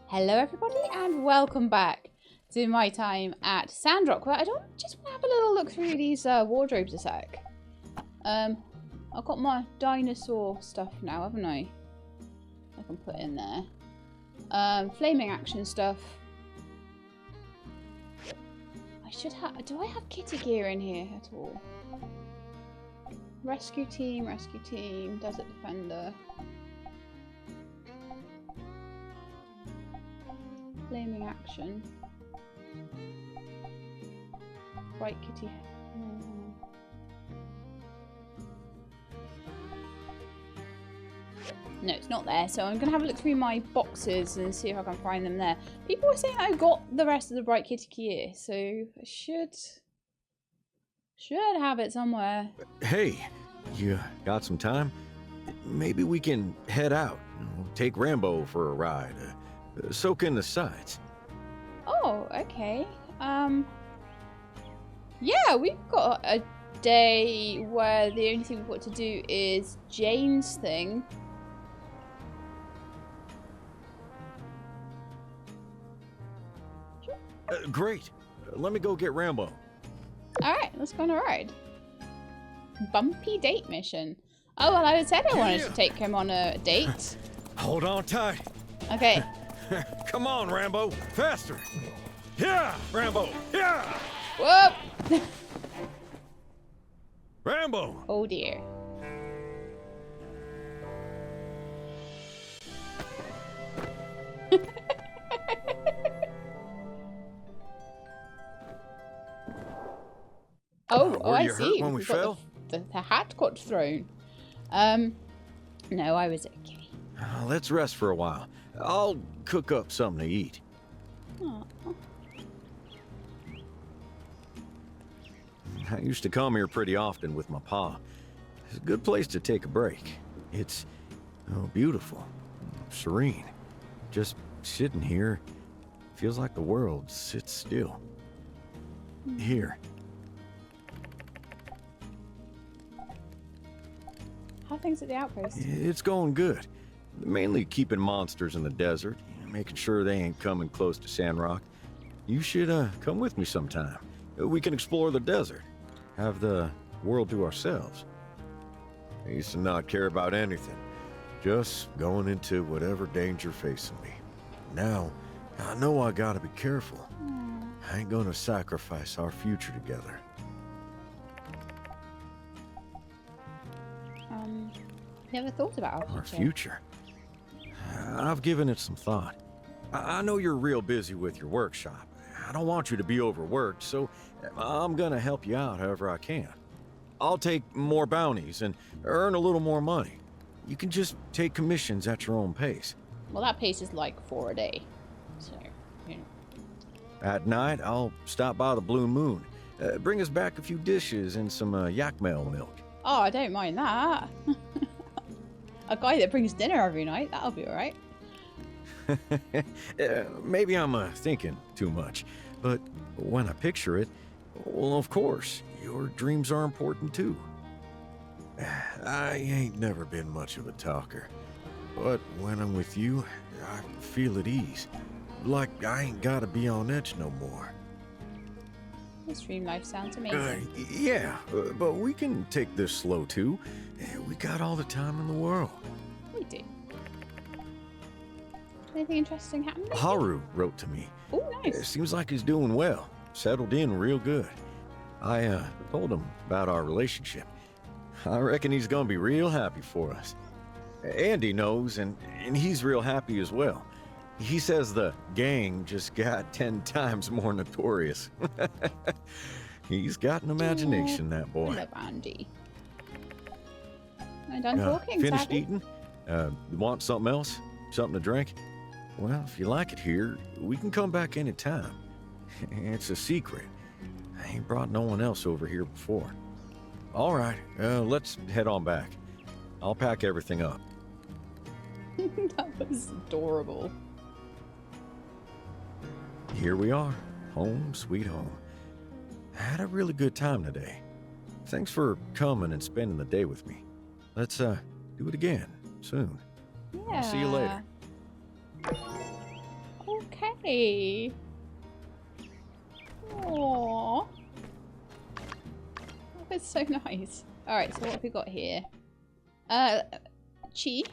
Hello everybody and welcome back to my time at Sandrock, where I just want to have a little look through these wardrobes a sec. I've got my dinosaur stuff now, haven't I? I can put in there. Flaming action stuff. I should have... Do I have kitty gear in here at all? Rescue team, desert defender. Flaming action. Bright kitty. No, it's not there. So I'm going to have a look through my boxes and see if I can find them there. People were saying I got the rest of the bright kitty gear, so I should have it somewhere. Hey, you got some time? Maybe we can head out. Take Rambo for a ride. Soak in the sights. Oh, okay. Yeah, we've got a day where the only thing we've got to do is Jane's thing. Great. Let me go get Rambo. Alright, let's go on a ride. Bumpy date mission. Oh, well, I said I wanted to take him on a date. Hold on tight. Okay. Come on, Rambo. Faster. Yeah, Rambo. Yeah. Whoop! Rambo. Oh, dear. Oh, I see. When we fell? The hat got thrown. No, I was okay. Let's rest for a while. I'll cook up something to eat. Aww. I used to come here pretty often with my pa. It's a good place to take a break. It's beautiful, serene. Just sitting here, feels like the world sits still. Here. How are things at the outpost? It's going good. Mainly keeping monsters in the desert, making sure they ain't coming close to Sandrock. You should come with me sometime. We can explore the desert. Have the world to ourselves. I used to not care about anything. Just going into whatever danger facing me. Now, I know I gotta be careful. I ain't gonna sacrifice our future together. Never thought about our future. I've given it some thought. I know you're real busy with your workshop. I don't want you to be overworked, so I'm gonna help you out however I can. I'll take more bounties and earn a little more money. You can just take commissions at your own pace. Well, that pace is like 4 a day. So, you know. At night, I'll stop by the Blue Moon. Bring us back a few dishes and some yak milk. Oh, I don't mind that. A guy that brings dinner every night, that'll be alright. Maybe I'm thinking too much, but when I picture it, well, of course, your dreams are important too. I ain't never been much of a talker, but when I'm with you, I feel at ease. Like I ain't gotta be on edge no more. This dream life sounds amazing. Yeah, but we can take this slow too. We got all the time in the world. We do. Anything interesting happened? Haru wrote to me. Oh, nice. Seems like he's doing well. Settled in real good. I told him about our relationship. I reckon he's gonna be real happy for us. Andy knows, and he's real happy as well. He says the gang just got 10 times more notorious. He's got an imagination, that boy. I love Andy. I'm done talking, finished sadly. eating? Want something else? Something to drink? Well, if you like it here, we can come back anytime. It's a secret. I ain't brought no one else over here before. All right, let's head on back. I'll pack everything up. That was adorable. Here we are. Home, sweet home. I had a really good time today. Thanks for coming and spending the day with me. Let's do it again soon. Yeah. See you later. Hey. Aww. That's so nice. Alright, so what have we got here? Chi.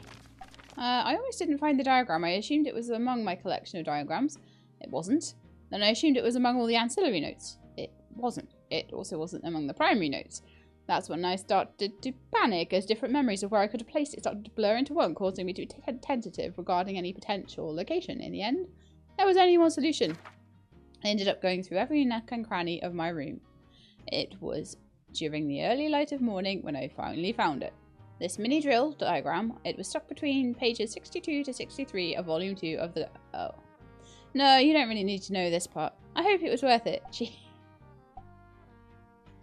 I almost didn't find the diagram. I assumed it was among my collection of diagrams. It wasn't. Then I assumed it was among all the ancillary notes. It wasn't. It also wasn't among the primary notes. That's when I started to panic, as different memories of where I could have placed it started to blur into one, causing me to be tentative regarding any potential location. In the end, there was only one solution. I ended up going through every nook and cranny of my room. It was during the early light of morning when I finally found it. This mini drill diagram, it was stuck between pages 62 to 63 of volume 2 of the... Oh. No, you don't really need to know this part. I hope it was worth it.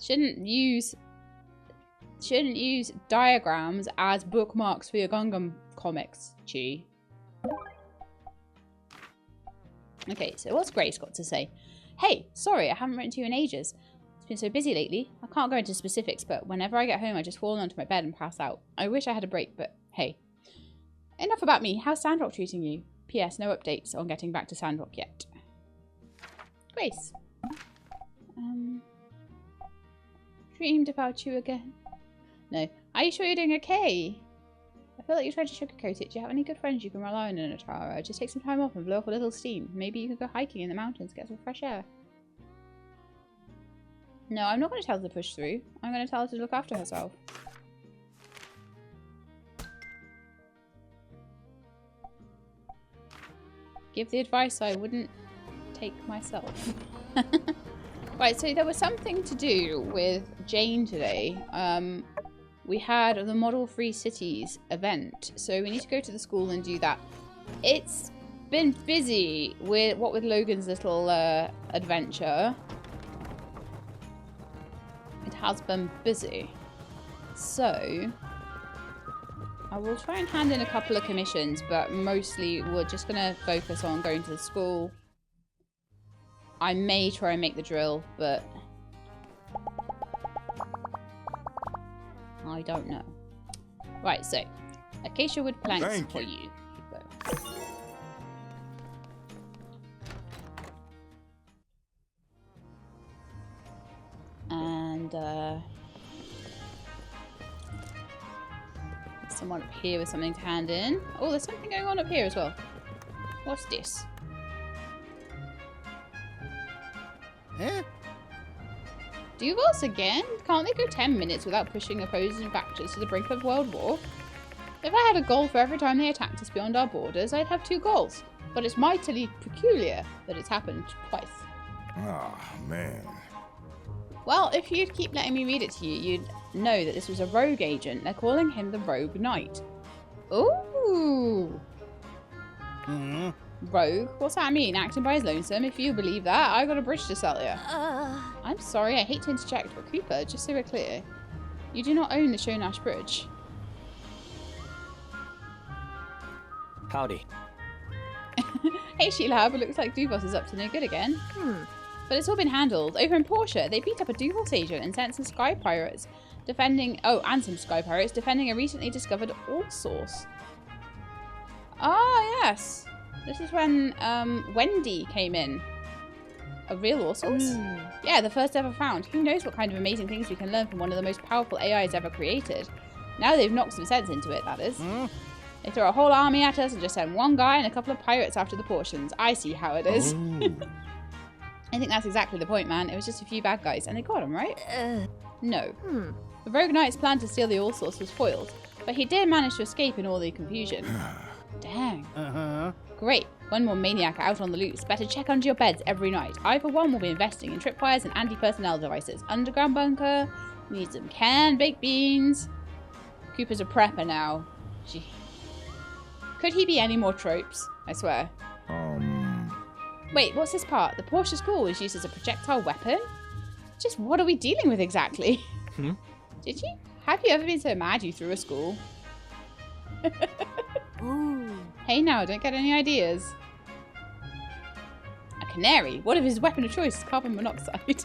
Shouldn't use diagrams as bookmarks for your Gundam comics, Chi. Okay, so what's Grace got to say? Hey, sorry, I haven't written to you in ages. It's been so busy lately. I can't go into specifics, but whenever I get home, I just fall onto my bed and pass out. I wish I had a break, but hey. Enough about me. How's Sandrock treating you? P.S. No updates on getting back to Sandrock yet. Grace. Dreamed about you again. No. Are you sure you're doing okay? I feel like you're trying to sugarcoat it. Do you have any good friends you can rely on in Atara? Just take some time off and blow off a little steam. Maybe you could go hiking in the mountains, get some fresh air. No, I'm not going to tell her to push through. I'm going to tell her to look after herself. Give the advice I wouldn't take myself. Right, so there was something to do with Jane today. We had the Model Free Cities event, so we need to go to the school and do that. It's been busy with Logan's little adventure. It has been busy. So I will try and hand in a couple of commissions, but mostly we're just going to focus on going to the school. I may try and make the drill, but I don't know. Right, so acacia wood planks for you. And someone up here with something to hand in. Oh, there's something going on up here as well. What's this? Huh? Duvals again? Can't they go 10 minutes without pushing opposing factions to the brink of world war? If I had a goal for every time they attacked us beyond our borders, I'd have 2 goals. But it's mightily peculiar that it's happened twice. Oh, man. Well, if you'd keep letting me read it to you, you'd know that this was a rogue agent. They're calling him the Rogue Knight. Ooh. Mm-hmm. Rogue? What's that mean? Acting by his lonesome? If you believe that, I got a bridge to sell you. I'm sorry, I hate to interject, but Cooper, just so we're clear, you do not own the Shonash Bridge. Howdy. Hey Sheila, but looks like Duvos is up to no good again. But it's all been handled. Over in Portia, they beat up a Duvos agent and sent some sky pirates defending... Oh, and some sky pirates defending a recently discovered ore source. Ah, yes. This is when Wendy came in. A real ore source? Yeah, the first ever found. Who knows what kind of amazing things we can learn from one of the most powerful AIs ever created. Now they've knocked some sense into it, that is. They throw a whole army at us and just send one guy and a couple of pirates after the portions. I see how it is. I think that's exactly the point, man. It was just a few bad guys, and they got him, right? No. The Rogue Knight's plan to steal the ore source was foiled, but he did manage to escape in all the confusion. Dang. Great. One more maniac out on the loose. Better check under your beds every night. I, for one, will be investing in tripwires and anti-personnel devices. Underground bunker. Need some canned baked beans. Cooper's a prepper now. Gee. Could he be any more tropes? I swear. Wait, what's this part? The Porsche school is used as a projectile weapon? Just what are we dealing with exactly? Did you? Have you ever been so mad you threw a school? Hey now, don't get any ideas. A canary? What if his weapon of choice is carbon monoxide?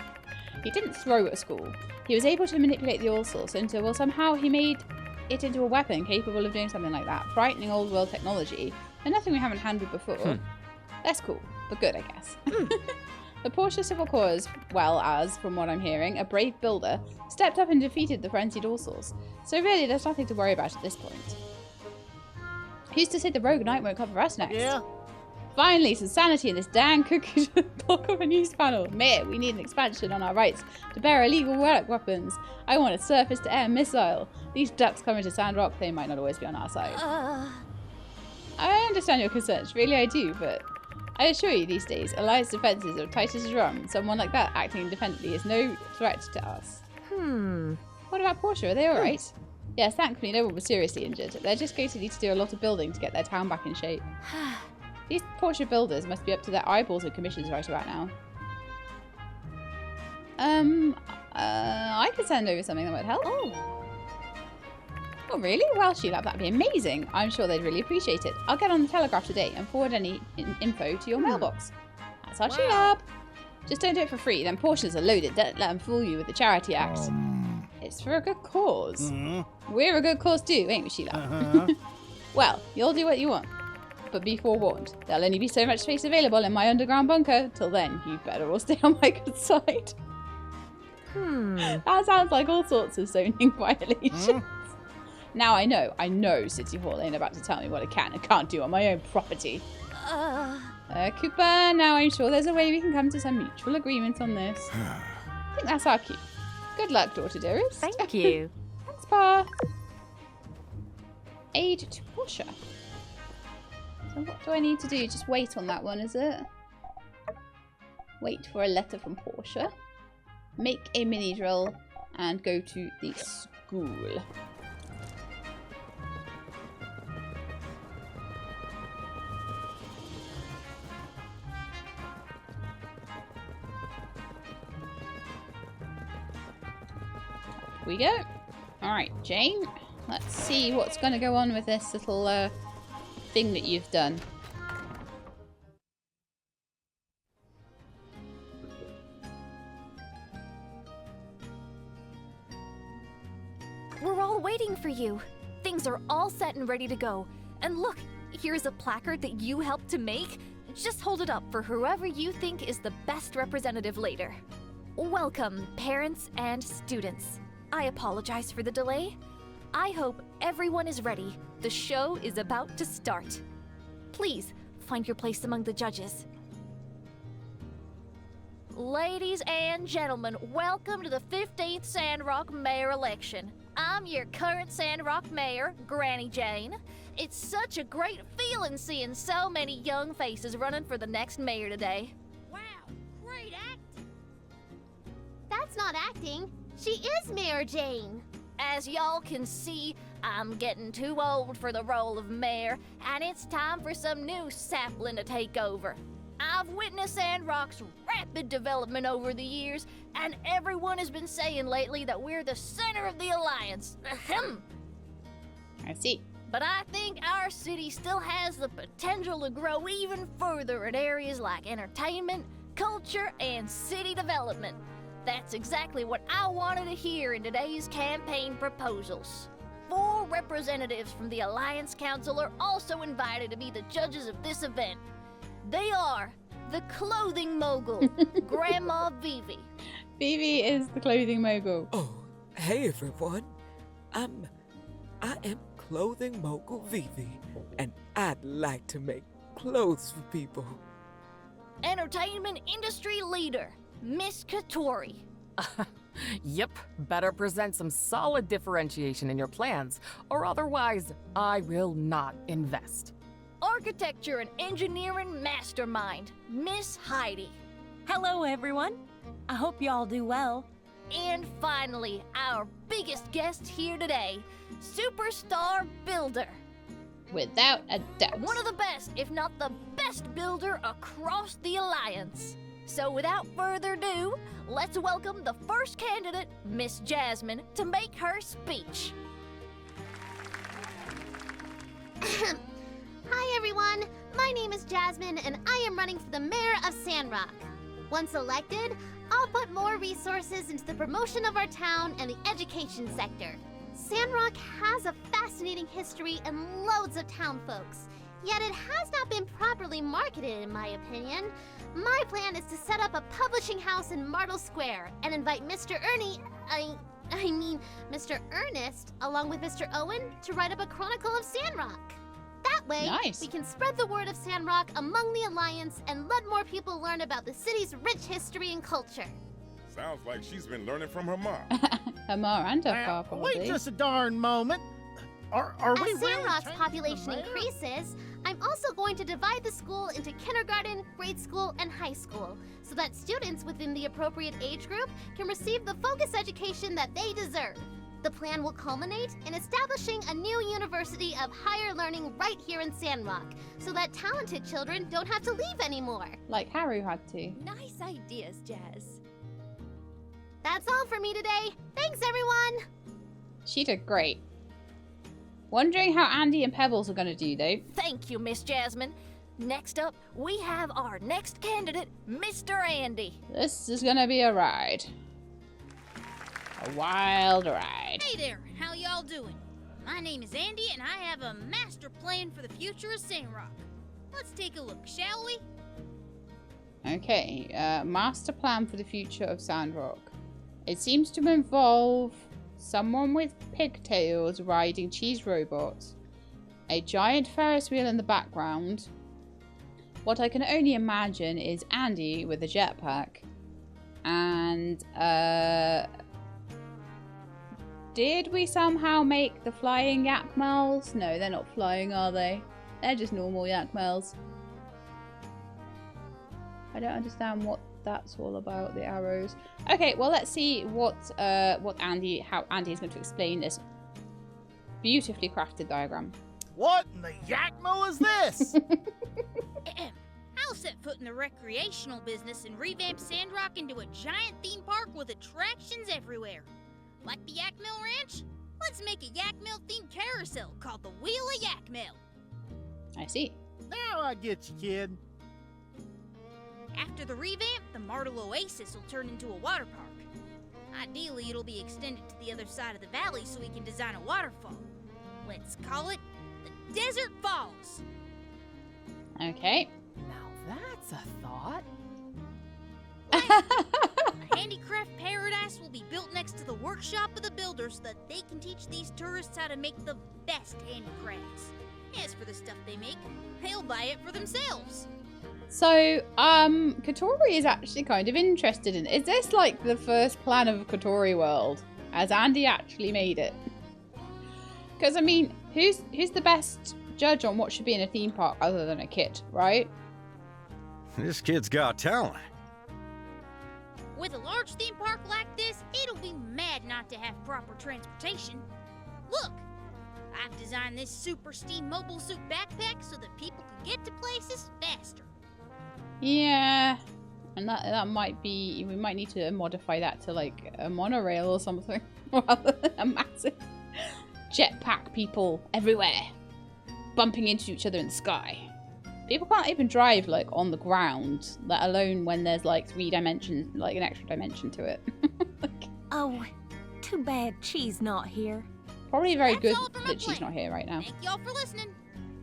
He didn't throw at a school. He was able to manipulate the ore source into, well, somehow he made it into a weapon capable of doing something like that. Frightening old world technology, and nothing we haven't handled before. That's cool. but good, I guess. The Porsche Civil Corps, as well as, from what I'm hearing, a brave builder, stepped up and defeated the frenzied Allsors. So really, there's nothing to worry about at this point. Who's to say the rogue knight won't cover us next? Yeah. Finally, some sanity in this dang cookie block of a news panel. Mayor, we need an expansion on our rights to bear illegal work weapons. I want a surface-to-air missile. These ducks coming to Sandrock, they might not always be on our side. I understand your concerns, really I do, but I assure you these days, Alliance defences are tight as a drum. Someone like that acting independently is no threat to us. What about Porsche? Are they alright? Yes, thankfully no one was seriously injured. They're just going to need to do a lot of building to get their town back in shape. These Porsche builders must be up to their eyeballs with commissions right about now. I could send over something that would help. Oh, really? Well, Sheila, that'd be amazing. I'm sure they'd really appreciate it. I'll get on the Telegraph today and forward any info to your mailbox. That's our Sheila. Just don't do it for free. Then Porsches are loaded. Don't let them fool you with the Charity Act. It's for a good cause. We're a good cause too, ain't we, Sheila? Well, you'll do what you want. But be forewarned, there'll only be so much space available in my underground bunker. Till then, you better all stay on my good side. That sounds like all sorts of zoning violations. Now I know City Hall ain't about to tell me what I can and can't do on my own property. Cooper, now I'm sure there's a way we can come to some mutual agreement on this. I think that's our cue. Good luck, daughter dearest. Thank you. Thanks, Pa. Aid to Porsche. So what do I need to do? Just wait on that one, is it? Wait for a letter from Porsche. Make a mini drill and go to the school. Here we go. Alright, Jane. Let's see what's going to go on with this little thing that you've done. We're all waiting for you. Things are all set and ready to go. And look, here's a placard that you helped to make. Just hold it up for whoever you think is the best representative later. Welcome, parents and students. I apologize for the delay. I hope everyone is ready. The show is about to start. Please, find your place among the judges. Ladies and gentlemen, welcome to the 15th Sandrock Mayor election. I'm your current Sandrock Mayor, Granny Jane. It's such a great feeling seeing so many young faces running for the next mayor today. Wow, great acting! That's not acting. She is Mayor Jane. As y'all can see, I'm getting too old for the role of mayor, and it's time for some new sapling to take over. I've witnessed Sandrock's rapid development over the years, and everyone has been saying lately that we're the center of the Alliance. Ahem. I see. But I think our city still has the potential to grow even further in areas like entertainment, culture, and city development. That's exactly what I wanted to hear in today's campaign proposals. 4 representatives from the Alliance Council are also invited to be the judges of this event. They are the clothing mogul, Grandma Vivi. Vivi is the clothing mogul. Oh, hey everyone. I am clothing mogul Vivi, and I'd like to make clothes for people. Entertainment industry leader, Miss Katori. Yep, better present some solid differentiation in your plans, or otherwise, I will not invest. Architecture and engineering mastermind, Miss Heidi. Hello, everyone. I hope you all do well. And finally, our biggest guest here today, superstar builder. Without a doubt. One of the best, if not the best builder across the Alliance. So without further ado, let's welcome the first candidate, Miss Jasmine, to make her speech. Hi everyone, my name is Jasmine and I am running for the mayor of Sandrock. Once elected, I'll put more resources into the promotion of our town and the education sector. Sandrock has a fascinating history and loads of town folks. Yet it has not been properly marketed, in my opinion. My plan is to set up a publishing house in Martle Square and invite Mr. Mr. Ernest, along with Mr. Owen, to write up a chronicle of Sandrock. That way, we can spread the word of Sandrock among the Alliance and let more people learn about the city's rich history and culture. Sounds like she's been learning from her mom. Her mom and her car, probably. Wait just a darn moment. Are we As really Sandrock's changing population the mayor? increases, I'm also going to divide the school into kindergarten, grade school, and high school, so that students within the appropriate age group can receive the focused education that they deserve. The plan will culminate in establishing a new university of higher learning right here in Sandrock, so that talented children don't have to leave anymore. Like Haru had to. Nice ideas, Jazz. That's all for me today. Thanks, everyone! She did great. Wondering how Andy and Pebbles are going to do, though. Thank you, Miss Jasmine. Next up, we have our next candidate, Mr. Andy. This is going to be a ride. A wild ride. Hey there, how y'all doing? My name is Andy, and I have a master plan for the future of Sandrock. Let's take a look, shall we? Okay, master plan for the future of Sandrock. It seems to involve someone with pigtails riding cheese robots, a giant Ferris wheel in the background. What I can only imagine is Andy with a jetpack. And, did we somehow make the flying Yakmels? No, they're not flying, are they? They're just normal Yakmels. I don't understand what that's all about, the arrows. Okay, well, let's see how Andy is going to explain this beautifully crafted diagram. What in the Yakmo is this? I'll set foot in the recreational business and revamp Sandrock into a giant theme park with attractions everywhere. Like the Yak Mill Ranch? Let's make a Yak Mill themed carousel called the Wheel of Yak Mill. I see. Now I get you, kid. After the revamp, the Martle Oasis will turn into a water park. Ideally, it'll be extended to the other side of the valley so we can design a waterfall. Let's call it the Desert Falls. Okay. Now that's a thought. A handicraft paradise will be built next to the workshop of the builder so that they can teach these tourists how to make the best handicrafts. As for the stuff they make, they'll buy it for themselves. So, Kotori is actually kind of interested in. Is this like the first plan of Kotori World? Has Andy actually made it? Because I mean, who's the best judge on what should be in a theme park other than a kid, right? This kid's got talent. With a large theme park like this, it'll be mad not to have proper transportation. Look, I've designed this super steam mobile suit backpack so that people can get to places faster. Yeah, and that might be, we might need to modify that to like a monorail or something, rather than a massive jetpack people everywhere, bumping into each other in the sky. People can't even drive like on the ground, let alone when there's like 3 dimensions, like an extra dimension to it. Oh, too bad she's not here. Probably very That's good all for my that she's plan. not here right now. Thank y'all for listening.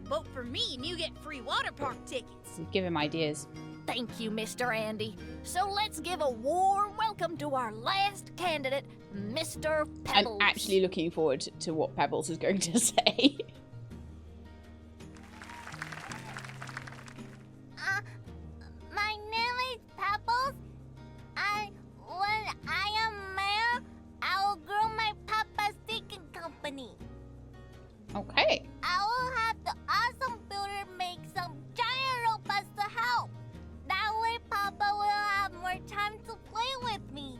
Vote for me and you get free water park tickets. Give him ideas. Thank you, Mr. Andy. So let's give a warm welcome to our last candidate, Mr. Pebbles. I'm actually looking forward to what Pebbles is going to say. My name is Pebbles. When I am mayor, I will grow my Papa's Chicken Company. Okay. I will have the awesome builder make some giant robots to help. That way Papa will have more time to play with me.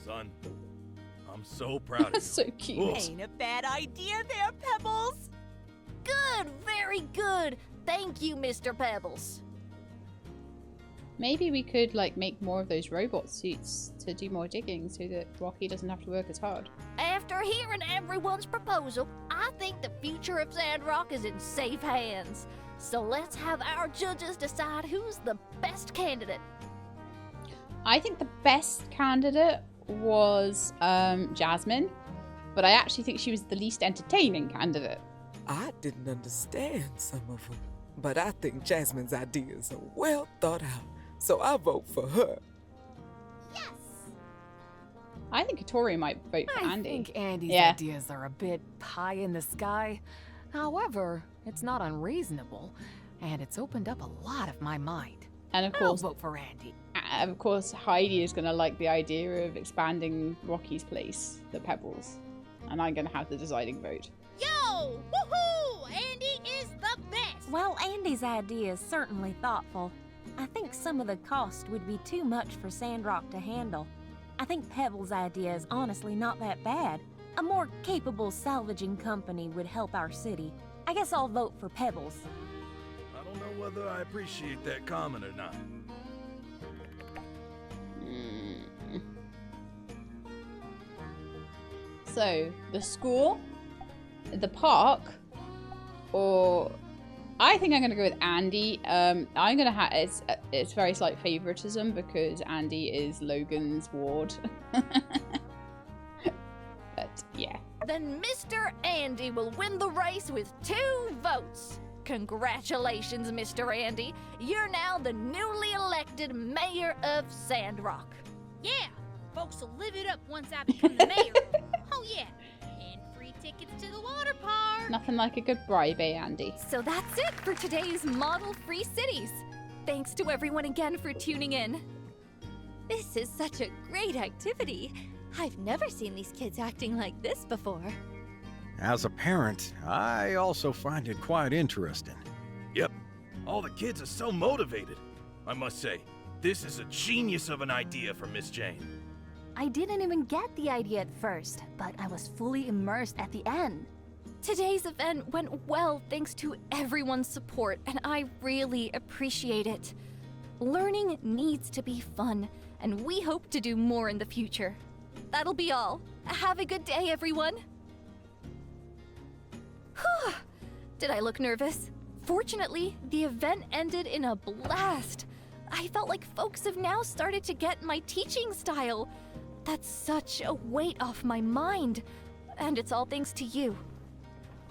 Son, I'm so proud of you. So cute. Ain't a bad idea there, Pebbles. Good, very good. Thank you, Mr. Pebbles. Maybe we could like make more of those robot suits to do more digging so that Rocky doesn't have to work as hard. After hearing everyone's proposal, I think the future of Sandrock is in safe hands. So let's have our judges decide who's the best candidate. I think the best candidate was Jasmine, but I actually think she was the least entertaining candidate. I didn't understand some of them, but I think Jasmine's ideas are well thought out, so I vote for her. Yes! I think Tori might vote for I Andy. think Andy's Yeah. ideas are a bit pie in the sky. However, it's not unreasonable, and it's opened up a lot of my mind. And of I'll course, vote for Andy. Heidi is going to like the idea of expanding Rocky's place, the Pebbles. And I'm going to have the deciding vote. Yo! Woohoo! Andy is the best! Well, Andy's idea is certainly thoughtful. I think some of the cost would be too much for Sandrock to handle. I think Pebble's idea is honestly not that bad. A more capable salvaging company would help our city. I guess I'll vote for Pebbles. I don't know whether I appreciate that comment or not. So, the school, the park, or I think I'm going to go with Andy. I'm going to have it's very slight favoritism because Andy is Logan's ward. But yeah. Then Mr. Andy will win the race with 2 votes. Congratulations, Mr. Andy. You're now the newly elected mayor of Sandrock. Yeah, folks will live it up once I become the mayor. Oh yeah, and free tickets to the water park. Nothing like a good bribe, eh, Andy? So that's it for today's Model Free Cities. Thanks to everyone again for tuning in. This is such a great activity. I've never seen these kids acting like this before. As a parent, I also find it quite interesting. Yep, all the kids are so motivated. I must say, this is a genius of an idea from Miss Jane. I didn't even get the idea at first, but I was fully immersed at the end. Today's event went well thanks to everyone's support, and I really appreciate it. Learning needs to be fun, and we hope to do more in the future. That'll be all. Have a good day, everyone. Whew. Did I look nervous? Fortunately, the event ended in a blast. I felt like folks have now started to get my teaching style. That's such a weight off my mind. And it's all thanks to you.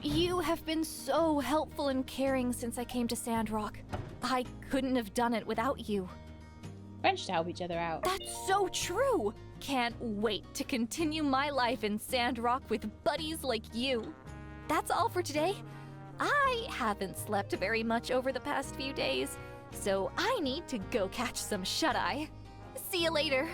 You have been so helpful and caring since I came to Sandrock. I couldn't have done it without you. Friends to help each other out. That's so true! Can't wait to continue my life in Sandrock with buddies like you. That's all for today. I haven't slept very much over the past few days, so I need to go catch some shut-eye. See you later.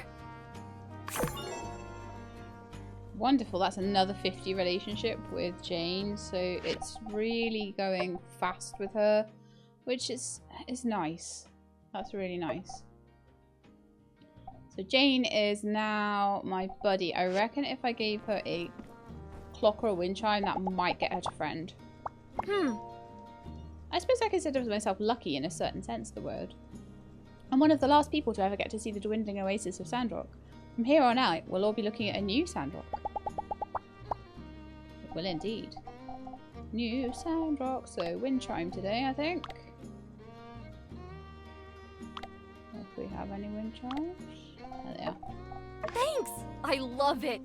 Wonderful. That's another 50 relationship with Jane, so it's really going fast with her, which is nice. That's really nice. So Jane is now my buddy. I reckon if I gave her a clock or a wind chime, that might get her to friend. I suppose I consider myself lucky in a certain sense of the word. I'm one of the last people to ever get to see the dwindling oasis of Sandrock. From here on out, we'll all be looking at a new Sandrock. It will indeed. New Sandrock. So wind chime today, I think. If we have any wind chimes. There they are. Thanks! I love it!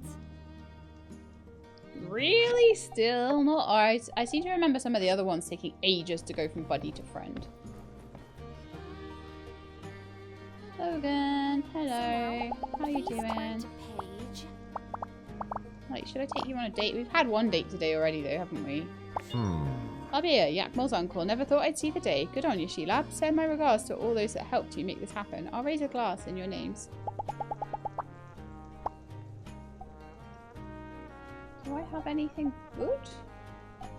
Really? Still not? Alright. I seem to remember some of the other ones taking ages to go from buddy to friend. Logan, hello. How you doing? Like, should I take you on a date? We've had one date today already though, haven't we? Abia, Yakmal's uncle. Never thought I'd see the day. Good on you, Sheila. Send my regards to all those that helped you make this happen. I'll raise a glass in your names. Do I have anything good?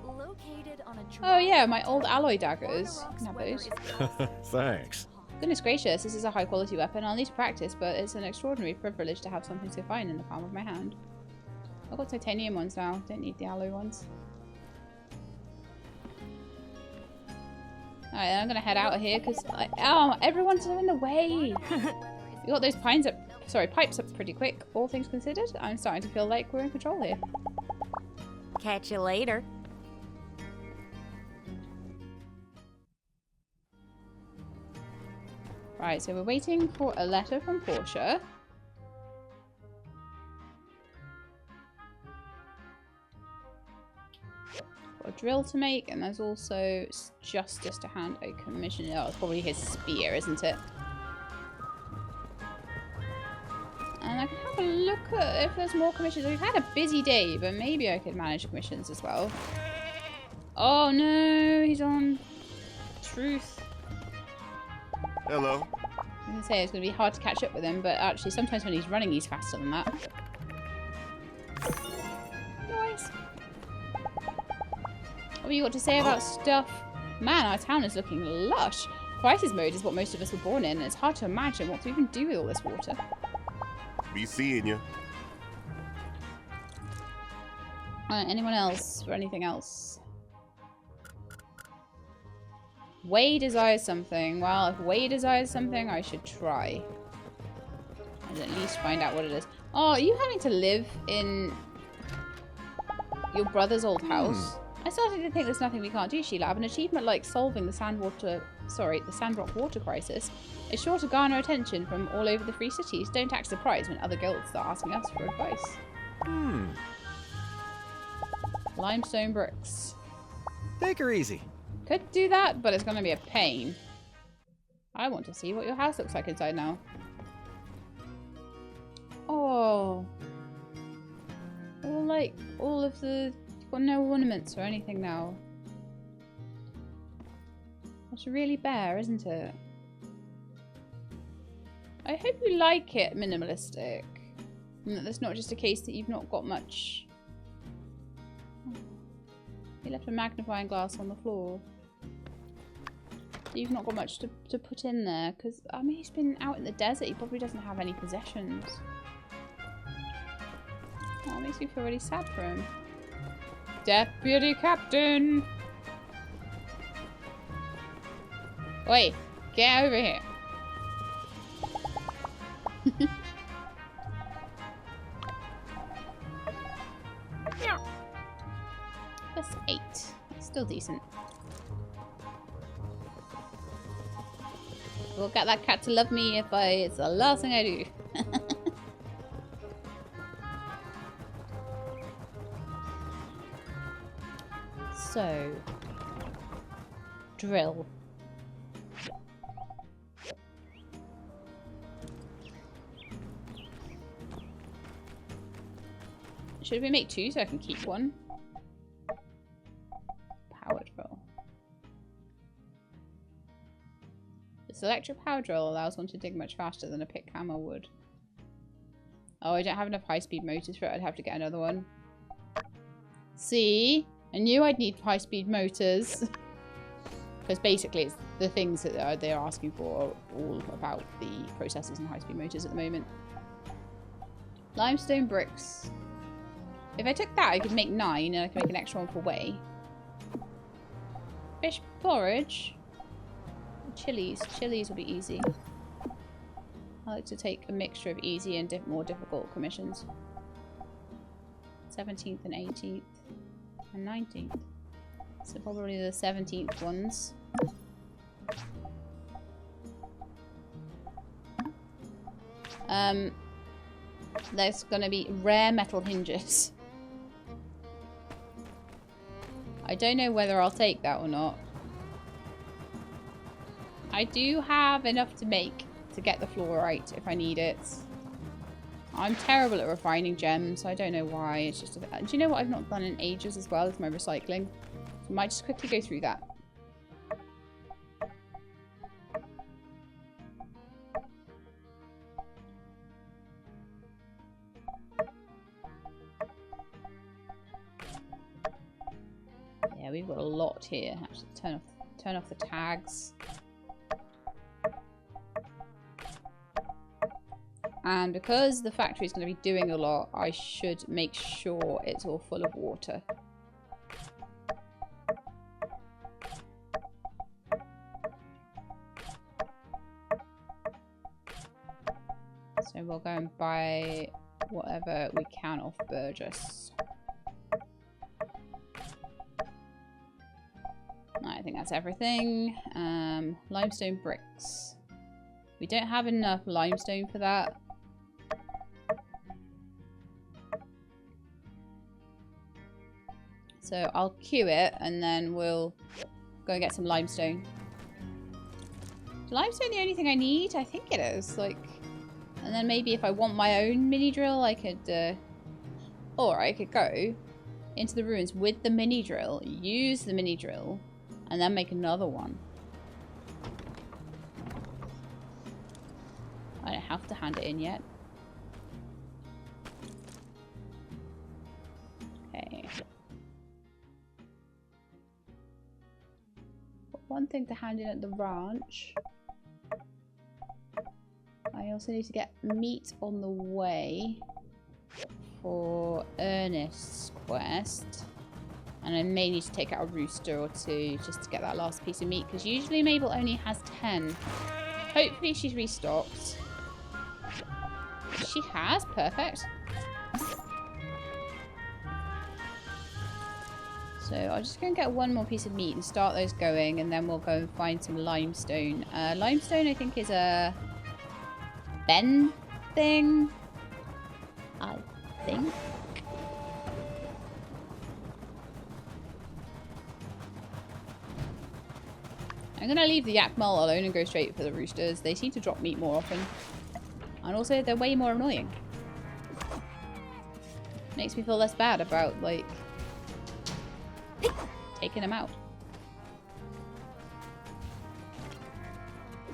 Located on a Oh yeah, my old alloy daggers. You can have those. Thanks. Goodness gracious, this is a high quality weapon. I'll need to practice, but it's an extraordinary privilege to have something so fine in the palm of my hand. I've got titanium ones now. Don't need the alloy ones. Alright, then I'm gonna head out of here because everyone's in the way. We got those pipes up pretty quick. All things considered, I'm starting to feel like we're in control here. Catch you later. Right, so we're waiting for a letter from Portia. Got a drill to make, and there's also justice to hand a commission. Oh, it's probably his spear, isn't it? And I can have a look at if there's more commissions. We've had a busy day, but maybe I could manage commissions as well. Oh no, he's on truth. Hello. I was going to say it's going to be hard to catch up with him, but actually sometimes when he's running he's faster than that. Nice. What have you got to say about stuff? Man, our town is looking lush. Crisis mode is what most of us were born in, and it's hard to imagine what to even do with all this water. Be seeing you. Anyone else or anything else? Way desires something. Well, if Way desires something, I should try. And at least find out what it is. Oh, are you having to live in your brother's old house? I started to think there's nothing we can't do, Sheila. An achievement like solving the Sandrock water crisis is sure to garner attention from all over the Free Cities. Don't act surprised when other guilds start asking us for advice. Limestone bricks. Take her easy. Could do that, but it's going to be a pain. I want to see what your house looks like inside now. Oh. All of the... You've got no ornaments or anything now. That's really bare, isn't it? I hope you like it minimalistic. And that there's not just a case that you've not got much... You left a magnifying glass on the floor. You've not got much to put in there, because, I mean, he's been out in the desert. He probably doesn't have any possessions. Oh, it makes me feel really sad for him. Deputy Captain! Oi, get over here. That's 8. Still decent. We'll get that cat to love me if it's the last thing I do. So, drill. Should we make 2 so I can keep 1? Power drill. This electric power drill allows one to dig much faster than a pick hammer would. Oh, I don't have enough high-speed motors for it. I'd have to get another one. See? I knew I'd need high-speed motors. Because basically it's the things that they're asking for are all about the processors and high-speed motors at the moment. Limestone bricks. If I took that, I could make 9 and I could make an extra one for Way. Fish porridge. Chilies. Chilies will be easy. I like to take a mixture of easy and more difficult commissions. 17th and 18th. And 19th. So probably the 17th ones. There's gonna be rare metal hinges. I don't know whether I'll take that or not. I do have enough to make to get the fluorite if I need it. I'm terrible at refining gems, so I don't know why. It's just do you know what I've not done in ages as well? Is my recycling. So I might just quickly go through that. Yeah, we've got a lot here. Actually, turn off the tags. And because the factory is going to be doing a lot, I should make sure it's all full of water. So we'll go and buy whatever we can off Burgess. I think that's everything. Limestone bricks. We don't have enough limestone for that. So I'll queue it and then we'll go and get some limestone. Is limestone the only thing I need? I think it is. Like, and then maybe if I want my own mini drill, I could, or I could go into the ruins with the mini drill, use the mini drill, and then make another one. I don't have to hand it in yet. Okay. One thing to hand in at the ranch. I also need to get meat on the way for Ernest's quest. And I may need to take out a rooster or two just to get that last piece of meat, because usually Mabel only has 10. Hopefully she's restocked. She has, perfect. So I'll just go and get one more piece of meat and start those going, and then we'll go and find some limestone. Limestone I think is a Ben thing. I think. I'm gonna leave the yak mull alone and go straight for the roosters. They seem to drop meat more often. And also they're way more annoying. Makes me feel less bad about, like, taking them out.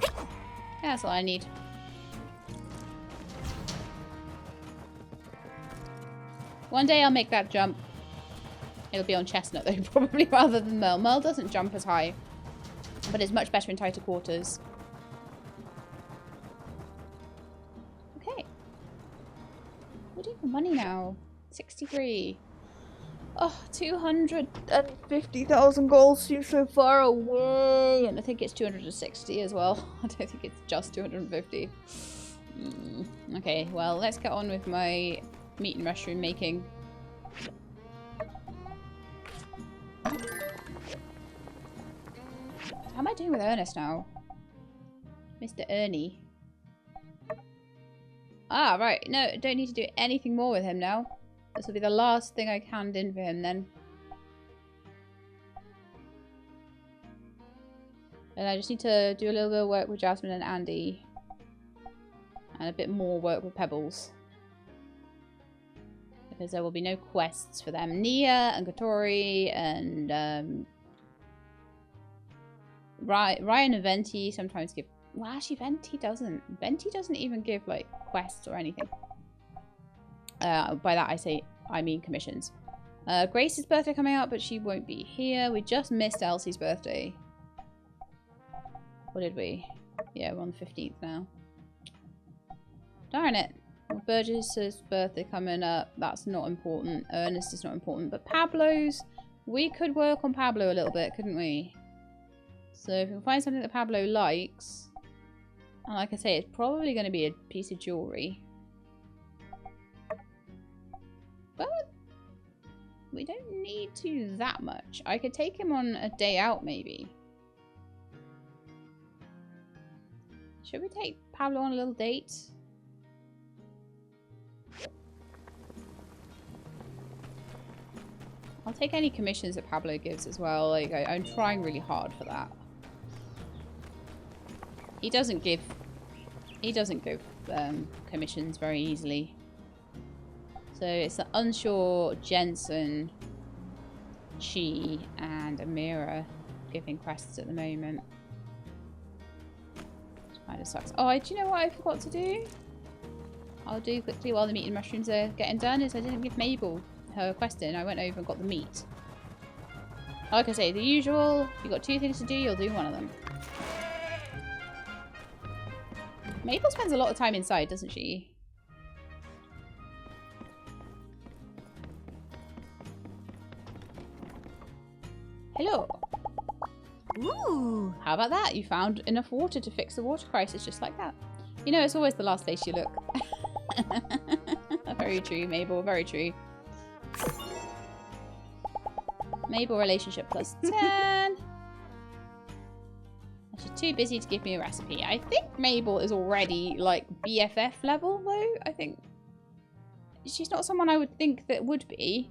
Yeah, that's all I need. One day I'll make that jump. It'll be on Chestnut though, probably, rather than Merle. Merle doesn't jump as high, but it's much better in tighter quarters. Okay. We're doing for money now. 63. Oh, 250,000 gold seems so far away. And I think it's 260 as well. I don't think it's just 250. Okay, well, let's get on with my meat and mushroom making. How am I doing with Ernest now? Mr. Ernie. Ah, right. No, don't need to do anything more with him now. This will be the last thing I hand in for him then. And I just need to do a little bit of work with Jasmine and Andy. And a bit more work with Pebbles. Because there will be no quests for them. Nia and Kotori and Ryan and Venti sometimes give... Well, actually, Venti doesn't. Venti doesn't even give, like, quests or anything. By that I mean commissions. Grace's birthday coming up, but she won't be here. We just missed Elsie's birthday. What did we? Yeah, we're on the 15th now. Darn it. Well, Burgess's birthday coming up. That's not important. Ernest is not important. But Pablo's... We could work on Pablo a little bit, couldn't we? So if we can find something that Pablo likes... And like I say, it's probably going to be a piece of jewellery. But we don't need to that much. I could take him on a day out, maybe. Should we take Pablo on a little date? I'll take any commissions that Pablo gives as well. Like, I'm trying really hard for that. He doesn't give commissions very easily. So it's the Unsure, Jensen, Chi, and Amira giving quests at the moment. Which kind of sucks. Oh, do you know what I forgot to do? I'll do quickly while the meat and mushrooms are getting done, is I didn't give Mabel her quest in. I went over and got the meat. Like I say, the usual. If you've got 2 things to do, you'll do one of them. Mabel spends a lot of time inside, doesn't she? Hello. Ooh. How about that? You found enough water to fix the water crisis just like that. You know, it's always the last place you look. Very true, Mabel. Very true. Mabel relationship plus 10. She's too busy to give me a recipe. I think Mabel is already, like, BFF level, though. I think she's not someone I would think that would be.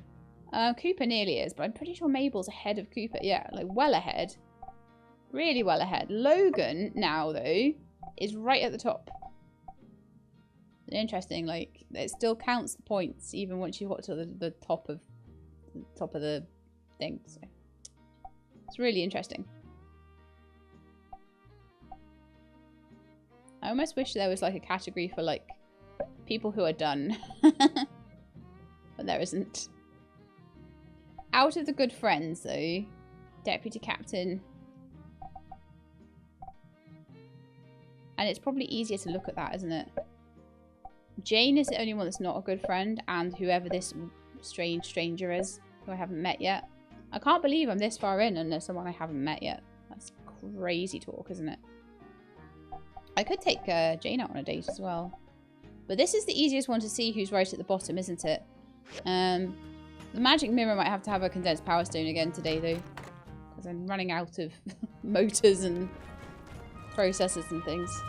Cooper nearly is, but I'm pretty sure Mabel's ahead of Cooper. Yeah, like well ahead. Really well ahead. Logan now, though, is right at the top. Interesting, like, it still counts the points even once you got to the top of the thing. So it's really interesting. I almost wish there was like a category for like people who are done. But there isn't. Out of the good friends, though, deputy captain. And it's probably easier to look at that, isn't it? Jane is the only one that's not a good friend, and whoever this strange stranger is, who I haven't met yet. I can't believe I'm this far in and there's someone I haven't met yet. That's crazy talk, isn't it? I could take Jane out on a date as well. But this is the easiest one to see who's right at the bottom, isn't it? The magic mirror might have to have a condensed power stone again today, though. Because I'm running out of motors and processors and things.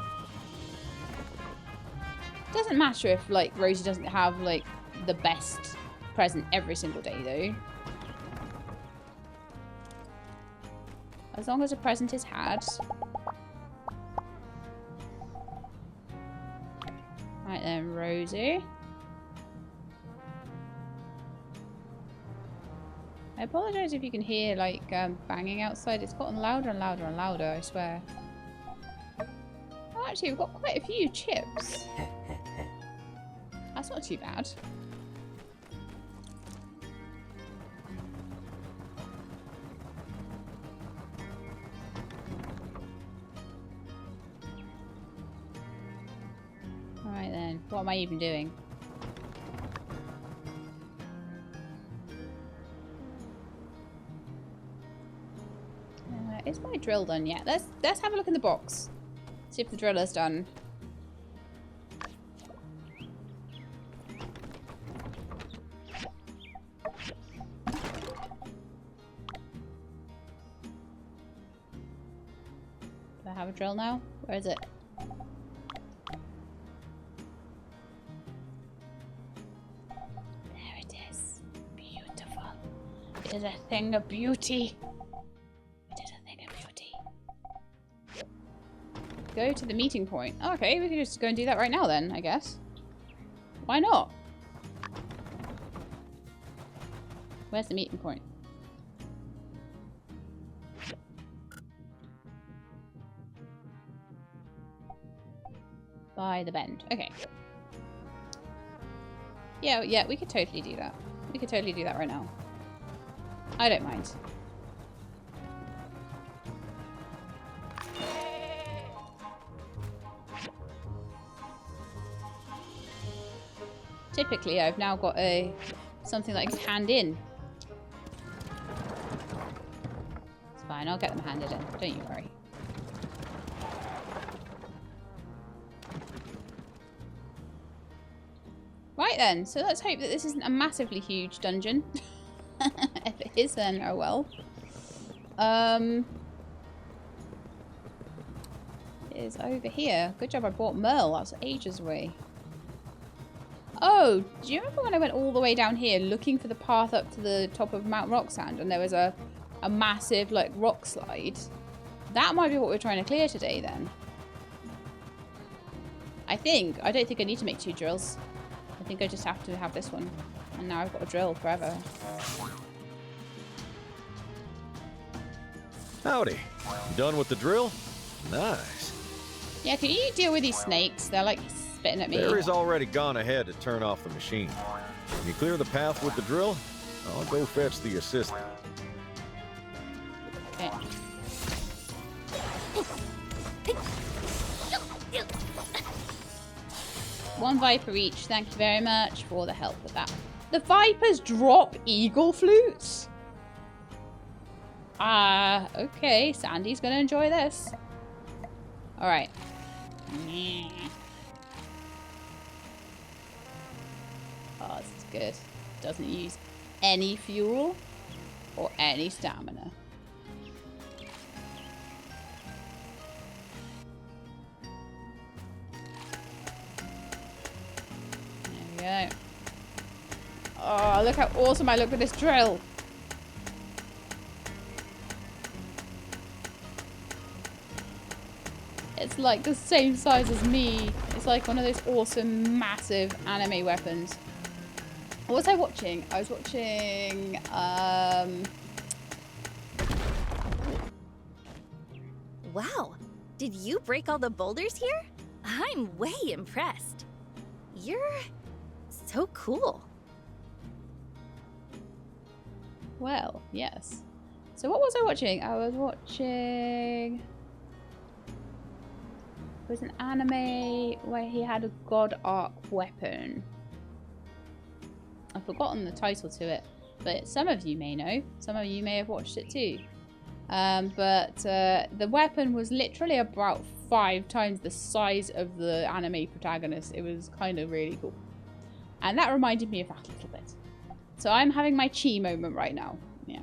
Doesn't matter if, like, Rosie doesn't have, like, the best present every single day, though. As long as a present is had. Right then, Rosie. I apologise if you can hear, like, banging outside. It's gotten louder and louder and louder, I swear. Oh, actually, we've got quite a few chips. That's not too bad. Alright then, what am I even doing? Is my drill done yet? Let's have a look in the box. See if the drill is done. Do I have a drill now? Where is it? There it is. Beautiful. It is a thing of beauty. Go to the meeting point. Okay, we can just go and do that right now then, I guess. Why not? Where's the meeting point? By the bend. Okay. Yeah, we could totally do that. We could totally do that right now. I don't mind. Typically, I've now got something that I can hand in. It's fine, I'll get them handed in. Don't you worry. Right then, so let's hope that this isn't a massively huge dungeon. If it is, then oh well. It is over here. Good job I bought Merle. That's ages away. Oh, do you remember when I went all the way down here looking for the path up to the top of Mount Roxand and there was a massive, like, rock slide? That might be what we're trying to clear today, then. I don't think I need to make 2 drills. I think I just have to have this one. And now I've got a drill forever. Howdy. You done with the drill? Nice. Yeah, can you deal with these snakes? They're, like, spitting at me. Barry's already gone ahead to turn off the machine. When you clear the path with the drill, I'll go fetch the assistant. Okay. One Viper each. Thank you very much for the help with that. The Vipers drop eagle flutes? Okay. Sandy's gonna enjoy this. Alright. Oh, this is good. Doesn't use any fuel or any stamina. There we go. Oh, look how awesome I look with this drill. It's like the same size as me. It's like one of those awesome, massive anime weapons. What was I watching? I was watching, Wow, did you break all the boulders here? I'm way impressed. You're so cool. Well, yes. So what was I watching? I was watching... It was an anime where he had a god arc weapon. I've forgotten the title to it, but some of you may know. Some of you may have watched it too. But the weapon was literally about 5 times the size of the anime protagonist. It was kind of really cool. And that reminded me of that a little bit. So I'm having my chi moment right now. Yeah.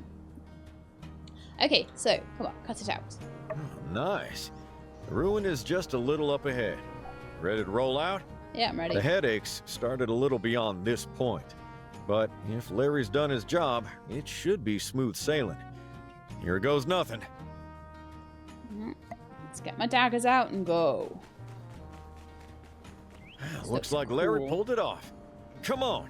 Okay, so come on, cut it out. Oh, nice. The ruin is just a little up ahead. Ready to roll out? Yeah, I'm ready. The headaches started a little beyond this point. But if Larry's done his job, it should be smooth sailing. Here goes nothing. Let's get my daggers out and go. Looks like Larry pulled it off. Come on.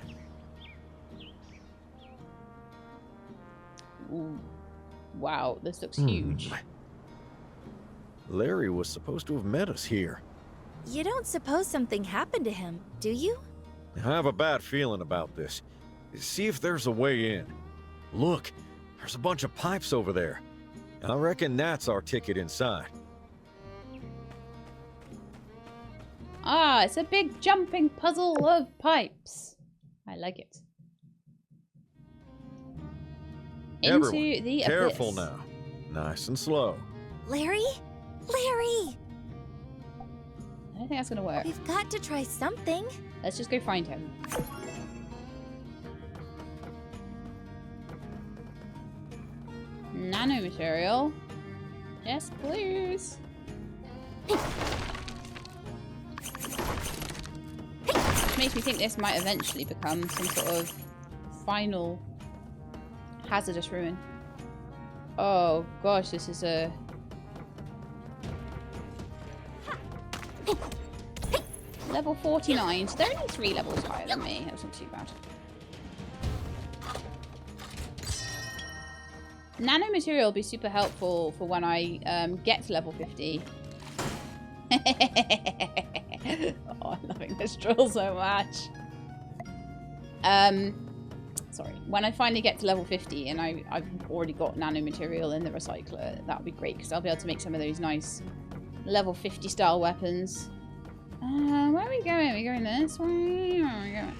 Ooh. Wow, this looks huge. Larry was supposed to have met us here. You don't suppose something happened to him, do you? I have a bad feeling about this. See if there's a way in. Look, there's a bunch of pipes over there. I reckon that's our ticket inside. Ah, it's a big jumping puzzle of pipes. I like it. Everyone, Into the careful abyss. now. Nice and slow. Larry? Larry! I don't think that's gonna work. We've got to try something. Let's just go find him. Nanomaterial. Yes, please. Which makes me think this might eventually become some sort of final hazardous ruin. Oh gosh, this is a... Level 49, so they're only 3 levels higher than me. That's not too bad. Nanomaterial will be super helpful for when I get to level 50. Oh, I'm loving this drill so much. Sorry. When I finally get to level 50 and I've already got nanomaterial in the recycler, that would be great because I'll be able to make some of those nice level 50 style weapons. Where are we going? Are we going this way? Where are we going?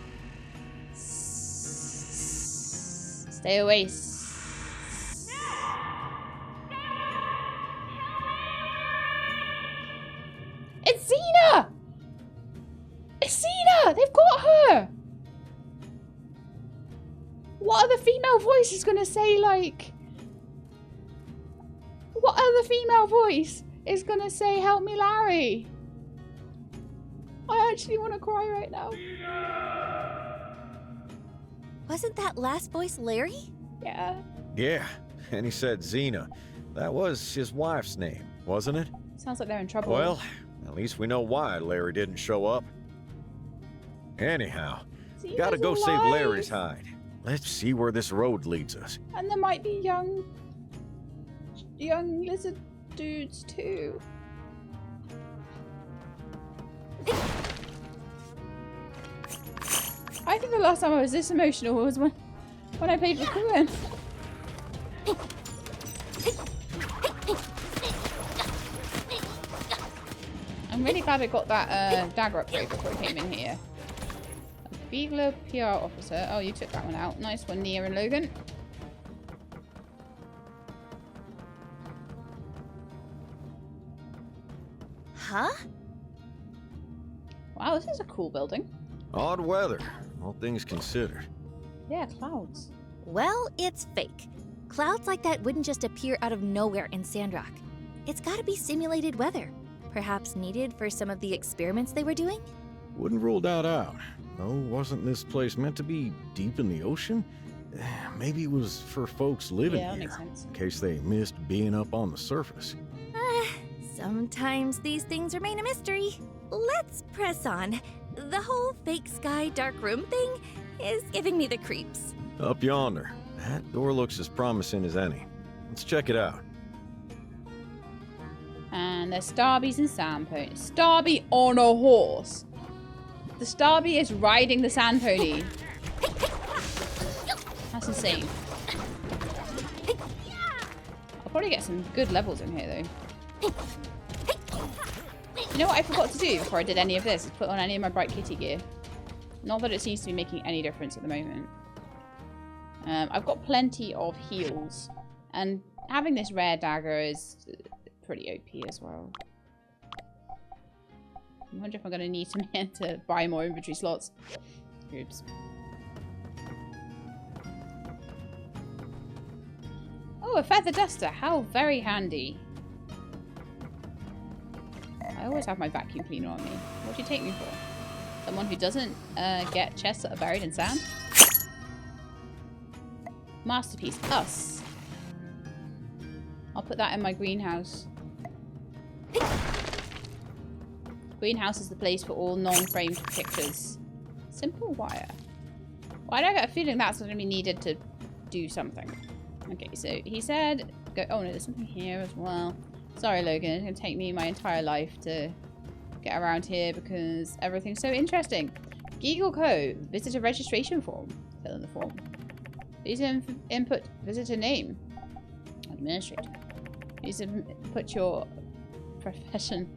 Stay away. It's Xena! It's Xena! They've got her! What other female voice is gonna say, like... What other female voice is gonna say, help me, Larry? I actually want to cry right now. Wasn't that last voice Larry? Yeah. Yeah, and he said Xena. That was his wife's name, wasn't it? Sounds like they're in trouble. Well, at least we know why Larry didn't show up. Anyhow, gotta go save Larry's hide. Let's see where this road leads us. And there might be young lizard dudes too. I think the last time I was this emotional was when I played with Cohen. I'm really glad I got that dagger upgrade before I came in here. Beagler PR officer. Oh, you took that one out. Nice one, Nia and Logan. Huh? Wow, this is a cool building. Odd weather, all things considered. Yeah, clouds. Well, it's fake. Clouds like that wouldn't just appear out of nowhere in Sandrock. It's gotta be simulated weather. Perhaps needed for some of the experiments they were doing? Wouldn't rule that out. Oh, wasn't this place meant to be deep in the ocean? Maybe it was for folks living Yeah, that here, makes sense. in case they missed being up on the surface. Sometimes these things remain a mystery. Let's press on. The whole fake sky dark room thing is giving me the creeps. Up yonder. That door looks as promising as any. Let's check it out. And there's Starbies and sand ponies. Starby on a horse. The Starby is riding the sand pony. That's insane. I'll probably get some good levels in here though. You know what I forgot to do before I did any of this? Is put on any of my Bright Kitty gear. Not that it seems to be making any difference at the moment. I've got plenty of heals. And having this rare dagger is pretty OP as well. I wonder if I'm going to need to buy more inventory slots. Oops. Oh, a feather duster. How very handy. I always have my vacuum cleaner on me. What do you take me for? Someone who doesn't get chests that are buried in sand? Masterpiece. Us. I'll put that in my greenhouse. Greenhouse is the place for all non-framed pictures. Simple wire. Why do I get a feeling that's going to be needed to do something? Okay, so he said... Go. Oh no, there's something here as well. Sorry, Logan. It's going to take me my entire life to get around here because everything's so interesting. Geagle Co. Visitor registration form. Fill in the form. Please input visitor name. Administrator. Please input your profession.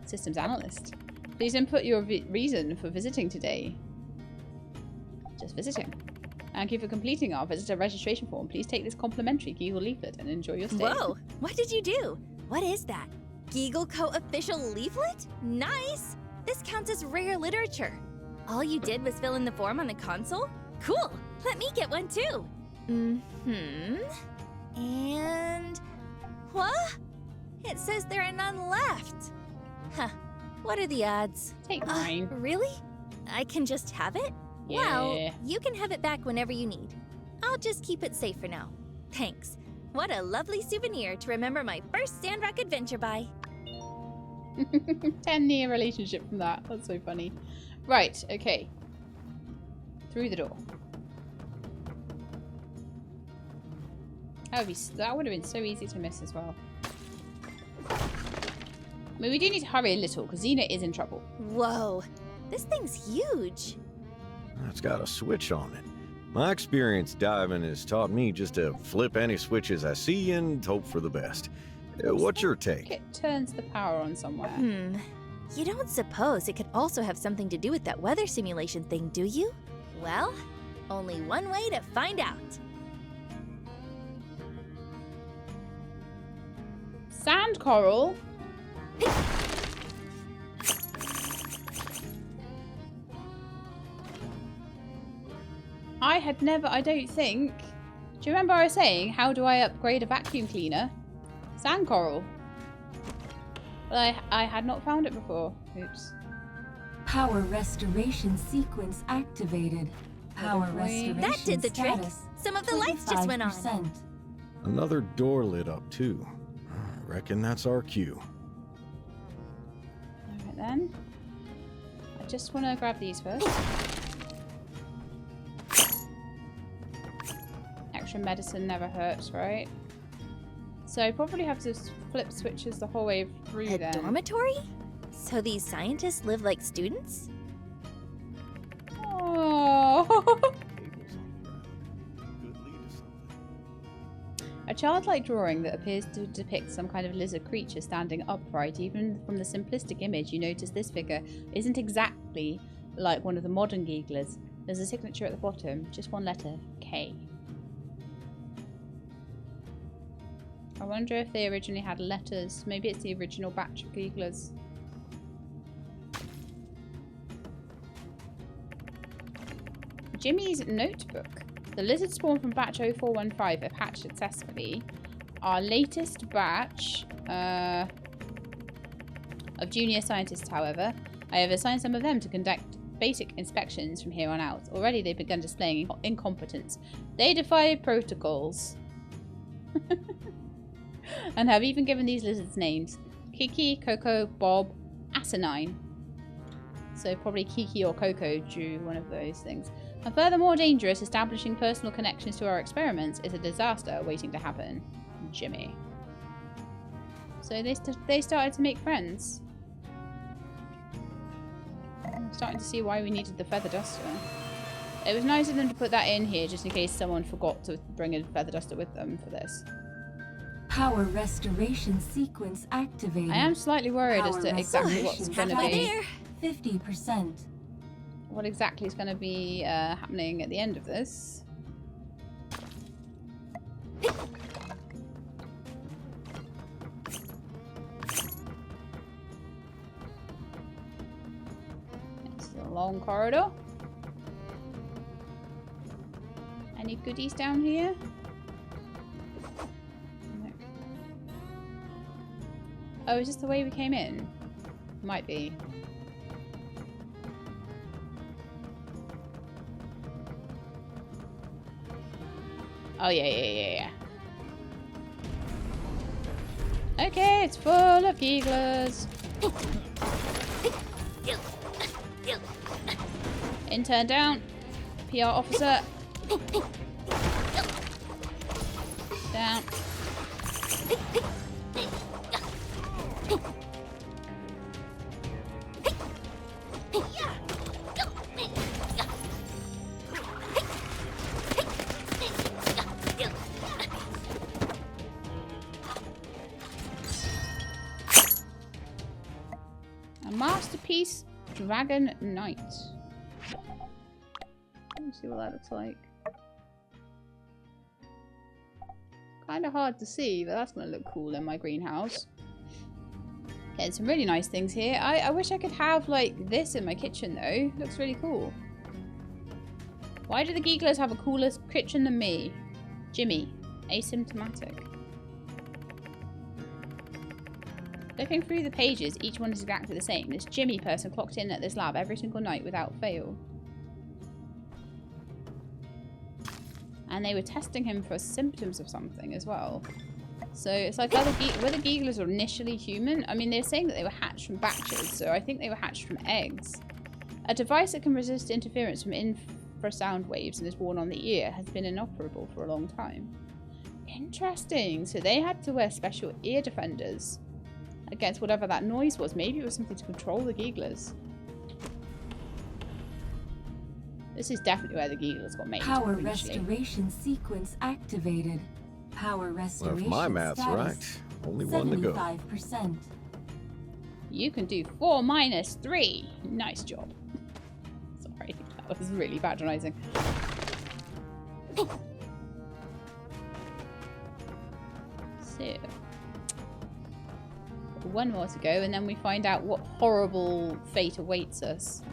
Systems analyst. Please input your reason for visiting today. Just visiting. Thank you for completing our visitor registration form. Please take this complimentary Geagle leaflet and enjoy your stay. Whoa, what did you do? What is that? Geagle Co. official leaflet? Nice! This counts as rare literature. All you did was fill in the form on the console? Cool, let me get one too. And... what? It says there are none left. Huh, what are the odds? Take mine. Really? I can just have it? Yeah. Well, you can have it back whenever you need. I'll just keep it safe for now. Thanks. What a lovely souvenir to remember my first Sandrock adventure by. 10-year relationship from that. That's so funny. Right, okay. Through the door. That would have been so easy to miss as well. I mean, we do need to hurry a little because Xena is in trouble. Whoa, this thing's huge. It's got a switch on it. My experience diving has taught me just to flip any switches I see and hope for the best. What's your take? It turns the power on somewhere. You don't suppose it could also have something to do with that weather simulation thing, do you? Well, only one way to find out. Sand coral? I don't think... Do you remember I was saying, how do I upgrade a vacuum cleaner? Sand coral. But I had not found it before. Oops. Power restoration sequence activated. Power restoration That did the trick. status, Some of the lights just went on. 25%. Another door lit up too. I reckon that's our cue. Alright then. I just want to grab these first. Extra medicine never hurts, right? So I probably have to flip switches the whole way through A then. dormitory? So these scientists live like students? Oh. A childlike drawing that appears to depict some kind of lizard creature standing upright. Even from the simplistic image, you notice this figure isn't exactly like one of the modern Geeglers. There's a signature at the bottom, just one letter, K. I wonder if they originally had letters. Maybe it's the original batch of Geeglers. Jimmy's notebook. The lizard spawn from batch 0415 have hatched successfully. Our latest batch of junior scientists, however, I have assigned some of them to conduct basic inspections from here on out. Already they've begun displaying incompetence. They defy protocols. And have even given these lizards names. Kiki, Coco, Bob, Asinine. So probably Kiki or Coco drew one of those things. And furthermore dangerous, establishing personal connections to our experiments is a disaster waiting to happen. Jimmy. So they started to make friends. I'm starting to see why we needed the feather duster. It was nice of them to put that in here just in case someone forgot to bring a feather duster with them for this. Power restoration sequence activated. I am slightly worried as to exactly what's going to be. 50%. What exactly is going to be happening at the end of this. It's a long corridor. Any goodies down here? No. Oh, is this the way we came in? Might be. Oh, yeah. Okay, it's full of geeglers. Intern down. PR officer. Down. A masterpiece Dragon Knight. Let's see what that looks like. Kind of hard to see, but that's going to look cool in my greenhouse. Getting some really nice things here. I wish I could have like this in my kitchen though. Looks really cool. Why do the geeglers have a cooler kitchen than me? Jimmy. Asymptomatic. Flipping through the pages, each one is exactly the same. This Jimmy person clocked in at this lab every single night without fail. And they were testing him for symptoms of something as well. So it's like were the geeglers were initially human? I mean, they're saying that they were hatched from batches, so I think they were hatched from eggs. A device that can resist interference from infrasound waves and is worn on the ear has been inoperable for a long time. Interesting. So they had to wear special ear defenders against whatever that noise was. Maybe it was something to control the geeglers. This is definitely where the geeglers got made. Power restoration sequence activated. Power restoration. Well, if my math's right, only one to go. 75%. You can do 4 minus 3. Nice job. Sorry, that was really patronizing. So, one more to go, and then we find out what horrible fate awaits us.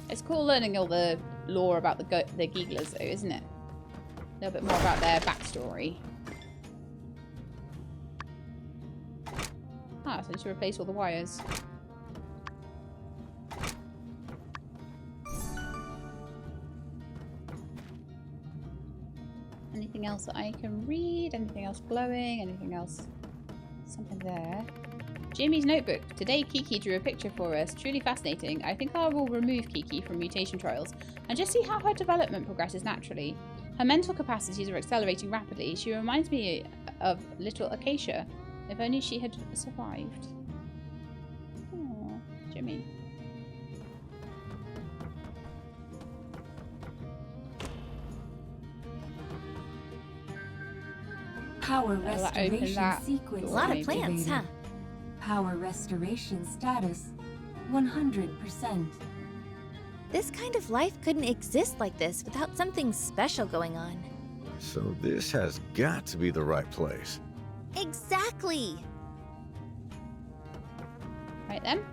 It's cool learning all the lore about the geeglers, though, isn't it? A little bit more about their backstory. Ah, so I need to replace all the wires. Anything else that I can read? Anything else glowing? Anything else? Something there. Jimmy's notebook. Today Kiki drew a picture for us. Truly fascinating. I think I will remove Kiki from mutation trials and just see how her development progresses naturally. Her mental capacities are accelerating rapidly. She reminds me of little Acacia. If only she had survived. Aww, Jimmy. Power restoration sequence. A lot of plants, huh? Power restoration status 100%. This kind of life couldn't exist like this without something special going on. So this has got to be the right place. Exactly! Right then.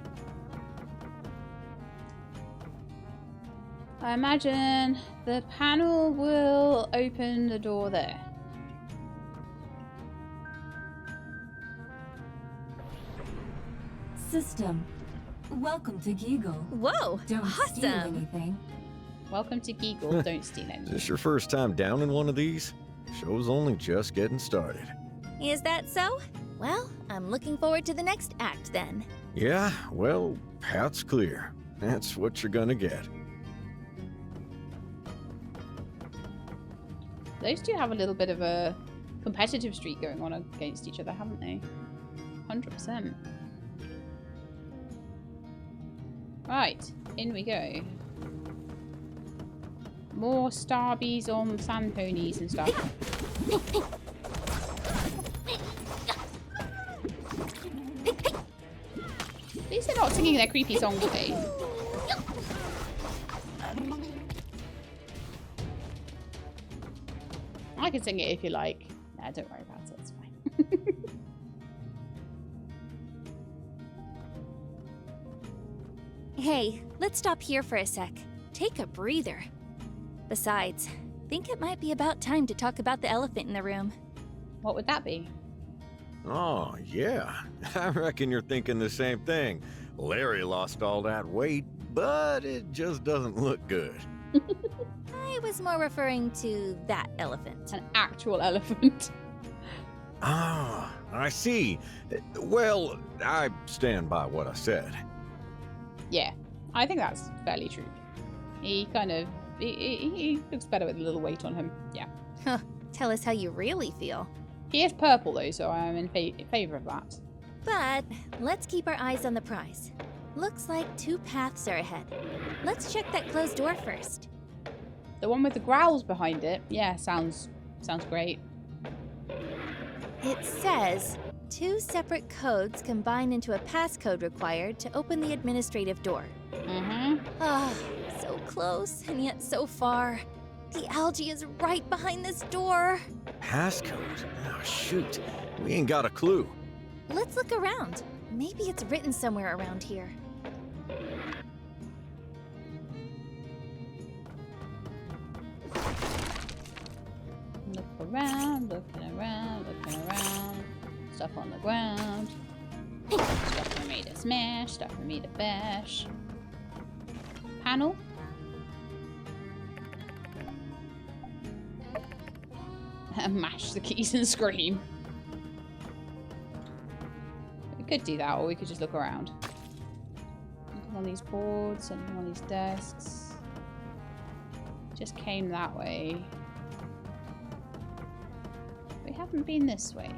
I imagine the panel will open the door there. system. Welcome to Geagle. Whoa, Don't steal awesome. anything. Welcome to Geagle. Don't steal Is anything. this your first time down in one of these? Show's only just getting started. Is that so? Well, I'm looking forward to the next act then. Yeah, well, path's clear. That's what you're gonna get. Those two have a little bit of a competitive streak going on against each other, haven't they? 100%. Right, in we go. More starbies on sand ponies and stuff. At least they're not singing their creepy song today. I can sing it if you like. Nah, don't worry about it. It's fine. Hey, let's stop here for a sec. Take a breather. Besides, think it might be about time to talk about the elephant in the room. What would that be? Oh, yeah. I reckon you're thinking the same thing. Larry lost all that weight, but it just doesn't look good. I was more referring to that elephant. An actual elephant. Ah, I see. Well, I stand by what I said. Yeah, I think that's fairly true. He kind of... He looks better with a little weight on him. Yeah. Huh. Tell us how you really feel. He is purple, though, so I'm in favor of that. But let's keep our eyes on the prize. Looks like 2 paths are ahead. Let's check that closed door first. The one with the growls behind it. Yeah, sounds great. It says 2 separate codes combine into a passcode required to open the administrative door. Mm-hmm. Ah, so close and yet so far. The algae is right behind this door. Passcode? Oh, shoot. We ain't got a clue. Let's look around. Maybe it's written somewhere around here. Look around, looking around, looking around. Stuff on the ground. Stuff for me to smash, stuff for me to bash. Panel. Mash the keys and scream. We could do that, or we could just look around. Something on these boards, something on these desks. Just came that way. We haven't been this way.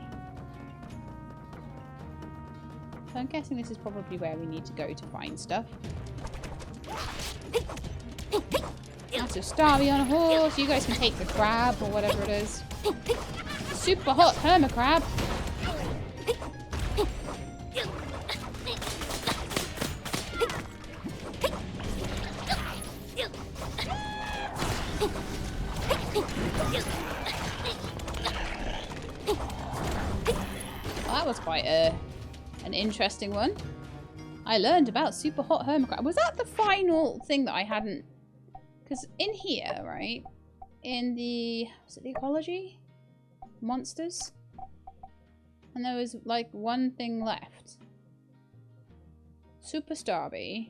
So I'm guessing this is probably where we need to go to find stuff. Massive Starby on a horse. You guys can take the crab or whatever it is. Super hot hermit crab. Well, that was quite an interesting one. I learned about super hot hermit crab. Was that the final thing that I hadn't? Because in here, right, in the, was it the ecology? Monsters? And there was like one thing left. Super Starby.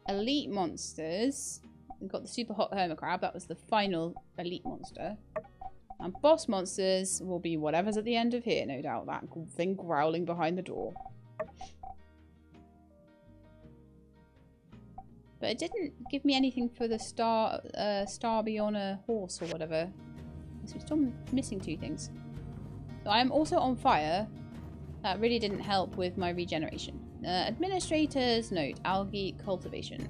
Elite monsters. We've got the super hot hermit crab. That was the final elite monster. And boss monsters will be whatever's at the end of here, no doubt. That thing growling behind the door. But it didn't give me anything for the Starby on a horse or whatever. So we're still missing 2 things. So I'm also on fire. That really didn't help with my regeneration. Administrator's note, algae cultivation.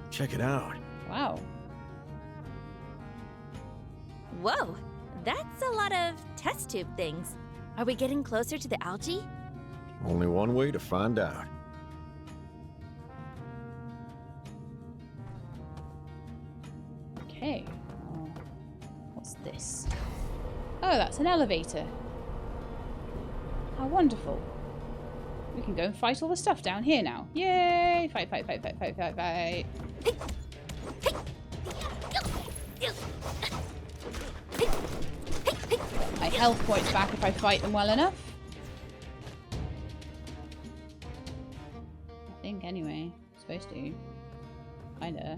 Check it out. Wow. Whoa, that's a lot of test tube things. Are we getting closer to the algae? Only one way to find out. Okay. What's this? Oh, that's an elevator. How wonderful. We can go and fight all the stuff down here now. Yay! Fight, fight, fight, fight, fight, fight, fight. health points back if I fight them well enough. I think, anyway. Supposed to. Kinda.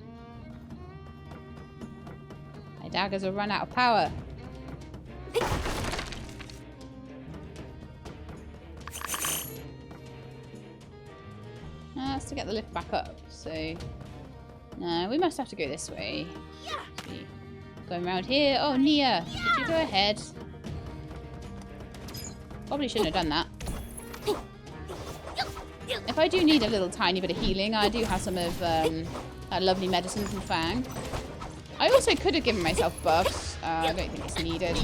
My daggers will run out of power. That's to get the lift back up, so... No, we must have to go this way. Going around here. Oh, Nia, could you go ahead? Probably shouldn't have done that. If I do need a little tiny bit of healing, I do have some of that lovely medicine from Fang. I also could have given myself buffs. I don't think it's needed.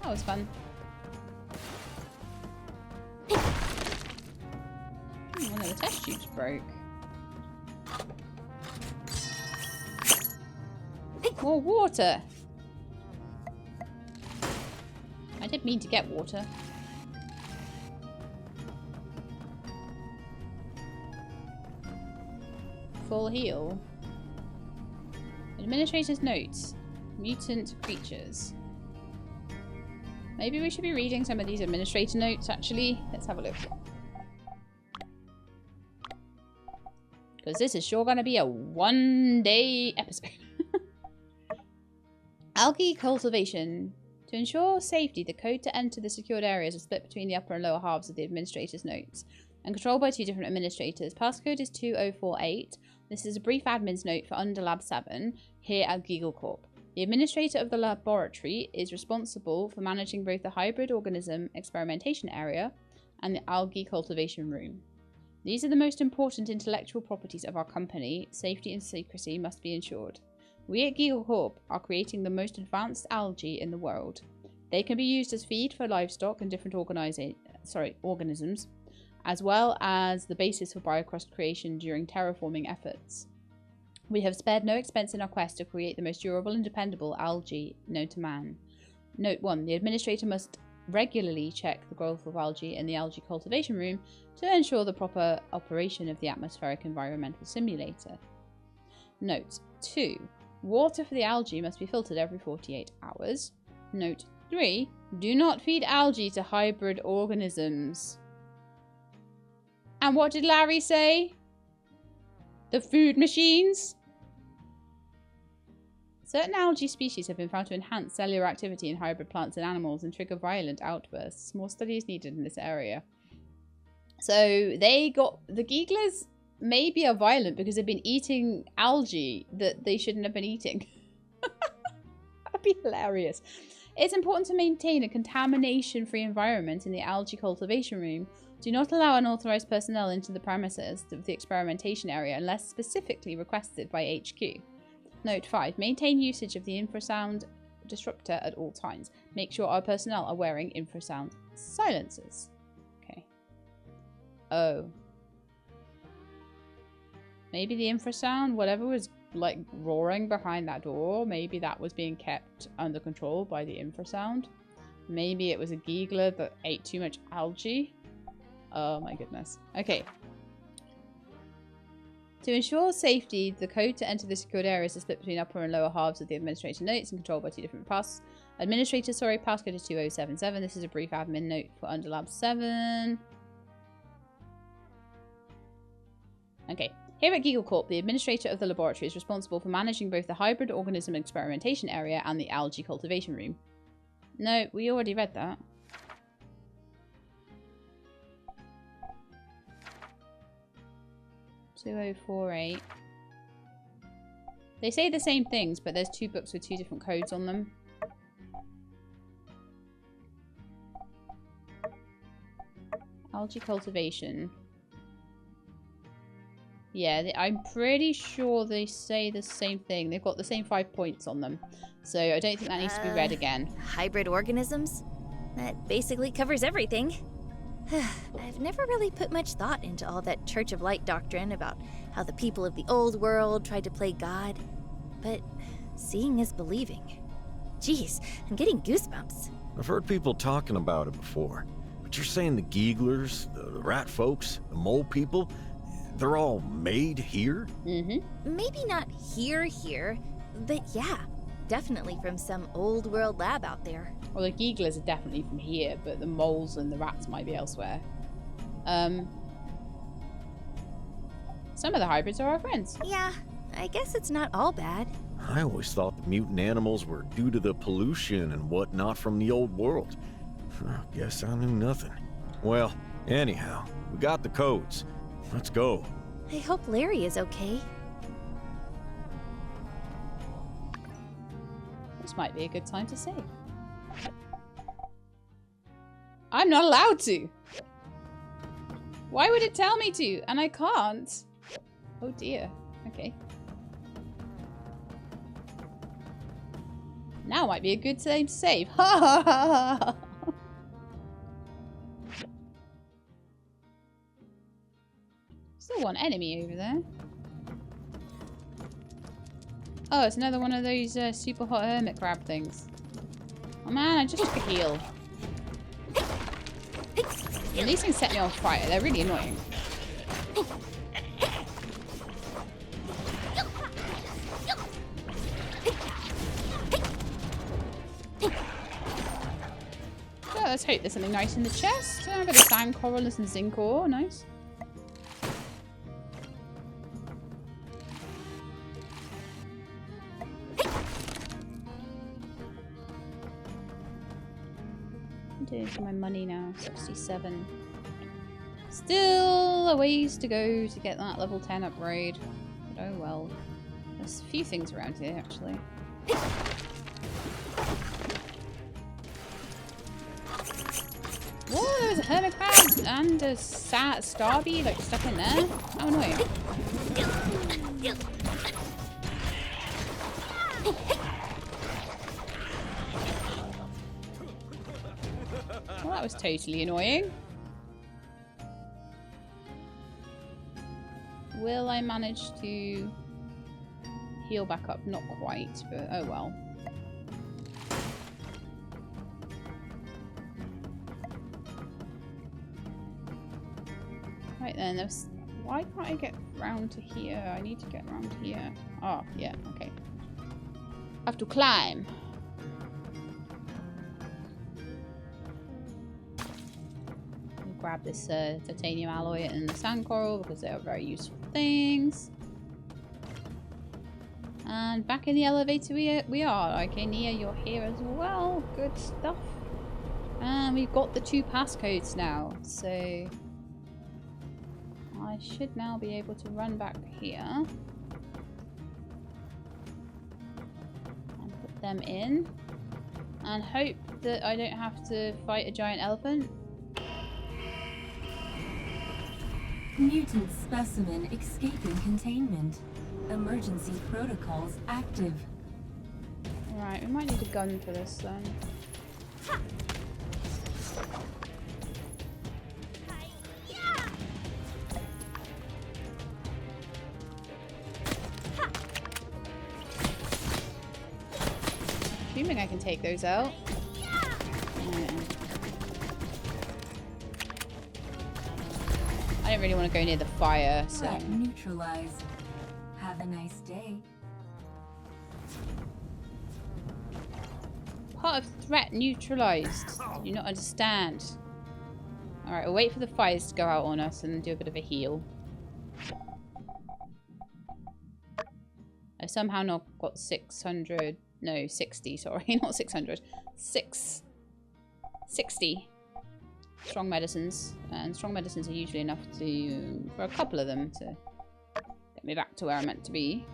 That was fun. One of the test tubes broke. More water! I didn't mean to get water. Full heal. Administrator's notes. Mutant creatures. Maybe we should be reading some of these administrator notes, actually. Let's have a look. Because this is sure going to be a one-day episode. Algae cultivation. To ensure safety, the code to enter the secured areas is split between the upper and lower halves of the administrator's notes and controlled by 2 different administrators. Passcode is 2048. This is a brief admin's note for Under Lab 7 here at Giggle Corp. The administrator of the laboratory is responsible for managing both the hybrid organism experimentation area and the algae cultivation room. These are the most important intellectual properties of our company. Safety and secrecy must be ensured. We at Giggle Corp are creating the most advanced algae in the world. They can be used as feed for livestock and different organisms, as well as the basis for biocrust creation during terraforming efforts. We have spared no expense in our quest to create the most durable and dependable algae known to man. Note 1. The administrator must regularly check the growth of algae in the algae cultivation room to ensure the proper operation of the atmospheric environmental simulator. Note 2. Water for the algae must be filtered every 48 hours. Note 3. Do not feed algae to hybrid organisms. And what did Larry say? The food machines? Certain algae species have been found to enhance cellular activity in hybrid plants and animals and trigger violent outbursts. More studies needed in this area. So they got... The Gigglers maybe are violent because they've been eating algae that they shouldn't have been eating. That'd be hilarious. It's important to maintain a contamination-free environment in the algae cultivation room. Do not allow unauthorized personnel into the premises of the experimentation area unless specifically requested by HQ. Note 5. Maintain usage of the infrasound disruptor at all times. Make sure our personnel are wearing infrasound silencers. Okay. Oh. Maybe the infrasound, whatever was like roaring behind that door, maybe that was being kept under control by the infrasound. Maybe it was a giggler that ate too much algae. Oh my goodness. Okay. To ensure safety, the code to enter the secured areas is split between upper and lower halves of the administrator notes and controlled by 2 different passcode is 2077. This is a brief admin note for Under Lab 7. Okay. Here at Giggle Corp, the administrator of the laboratory is responsible for managing both the hybrid organism experimentation area and the algae cultivation room. No, we already read that. (2048). They say the same things, but there's 2 books with 2 different codes on them. Algae cultivation. Yeah, I'm pretty sure they say the same thing. They've got the same 5 points on them. So I don't think that needs to be read again. Hybrid organisms? That basically covers everything. I've never really put much thought into all that Church of Light doctrine about how the people of the old world tried to play God. But seeing is believing. Jeez, I'm getting goosebumps. I've heard people talking about it before. But you're saying the Gigglers, the rat folks, the mole people, they're all made here? Mm-hmm. Maybe not here, but yeah, definitely from some old world lab out there. Well, the geeglers are definitely from here, but the moles and the rats might be elsewhere. Some of the hybrids are our friends. Yeah, I guess it's not all bad. I always thought the mutant animals were due to the pollution and whatnot from the old world. I guess I knew nothing. Well, anyhow, we got the codes. Let's go. I hope Larry is okay. This might be a good time to save. I'm not allowed to. Why would it tell me to? And I can't. Oh dear. Okay. Now might be a good time to save. Ha ha ha ha. Still one enemy over there. Oh, it's another one of those super hot hermit crab things. Oh man, I just took a heal. And these things set me on fire. They're really annoying. So let's hope there's something nice in the chest. A bit of sand coral and some zinc ore. Nice. For my money now, 67. Still a ways to go to get that level 10 upgrade. But oh well. There's a few things around here actually. Whoa, there's a hermit crab and a starby like stuck in there. How annoying. Well, that was totally annoying. Will I manage to heal back up? Not quite, but oh well. Right then, why can't I get round to here? I need to get round here. Oh, yeah, okay. I have to climb. Grab this titanium alloy and the sand coral because they are very useful things. And back in the elevator we are. Okay, Nia, you're here as well. Good stuff. And we've got the 2 passcodes now, so I should now be able to run back here and put them in and hope that I don't have to fight a giant elephant. Mutant specimen escaping containment. Emergency protocols active. Alright, we might need a gun for this then. Assuming I can take those out. Yeah. I don't really want to go near the fire, so... Threat neutralized. Have a nice day. Part of threat neutralized. Do you not understand? Alright, we'll wait for the fires to go out on us and do a bit of a heal. I've somehow not got 600... No, 60, sorry. Not 600. 60 strong medicines. And strong medicines are usually enough to... for a couple of them to get me back to where I'm meant to be.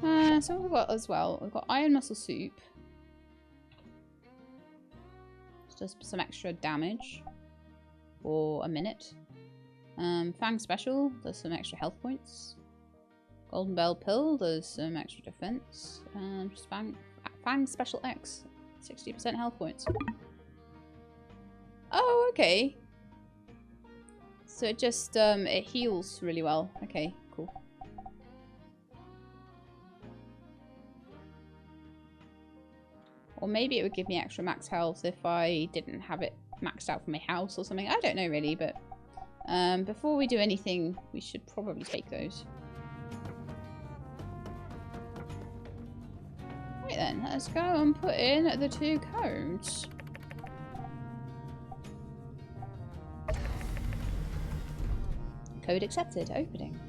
So what we've got as well. We've got iron muscle soup. Just some extra damage for a minute. Fang special does some extra health points. Golden bell pill does some extra defense. And just Fang special X, 60% health points. Oh, okay. So it just it heals really well. Okay, cool. Or maybe it would give me extra max health if I didn't have it maxed out for my house or something. I don't know really, but Before we do anything, we should probably take those. Right then, let's go and put in the 2 codes. Code accepted. Opening.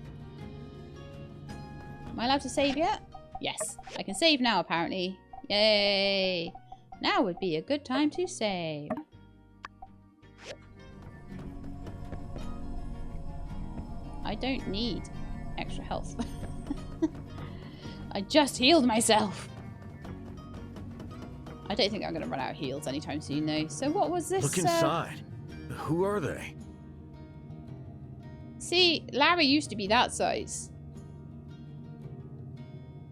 Am I allowed to save yet? Yes. I can save now, apparently. Yay! Now would be a good time to save. I don't need extra health. I just healed myself. I don't think I'm going to run out of heals anytime soon, though. So what was this? Look inside. Who are they? See, Larry used to be that size.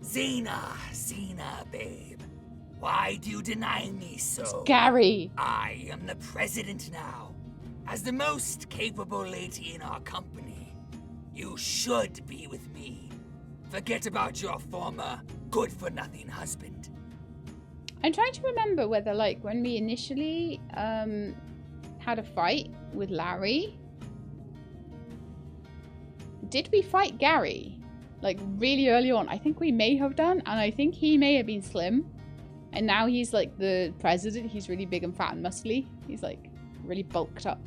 Xena, babe. Why do you deny me so? It's Gary. I am the president now. As the most capable lady in our company, you should be with me. Forget about your former good-for-nothing husband. I'm trying to remember whether, like, when we initially had a fight with Larry, did we fight Gary? Like, really early on? I think we may have done, and I think he may have been slim. And now he's, like, the president. He's really big and fat and muscly. He's, like, really bulked up.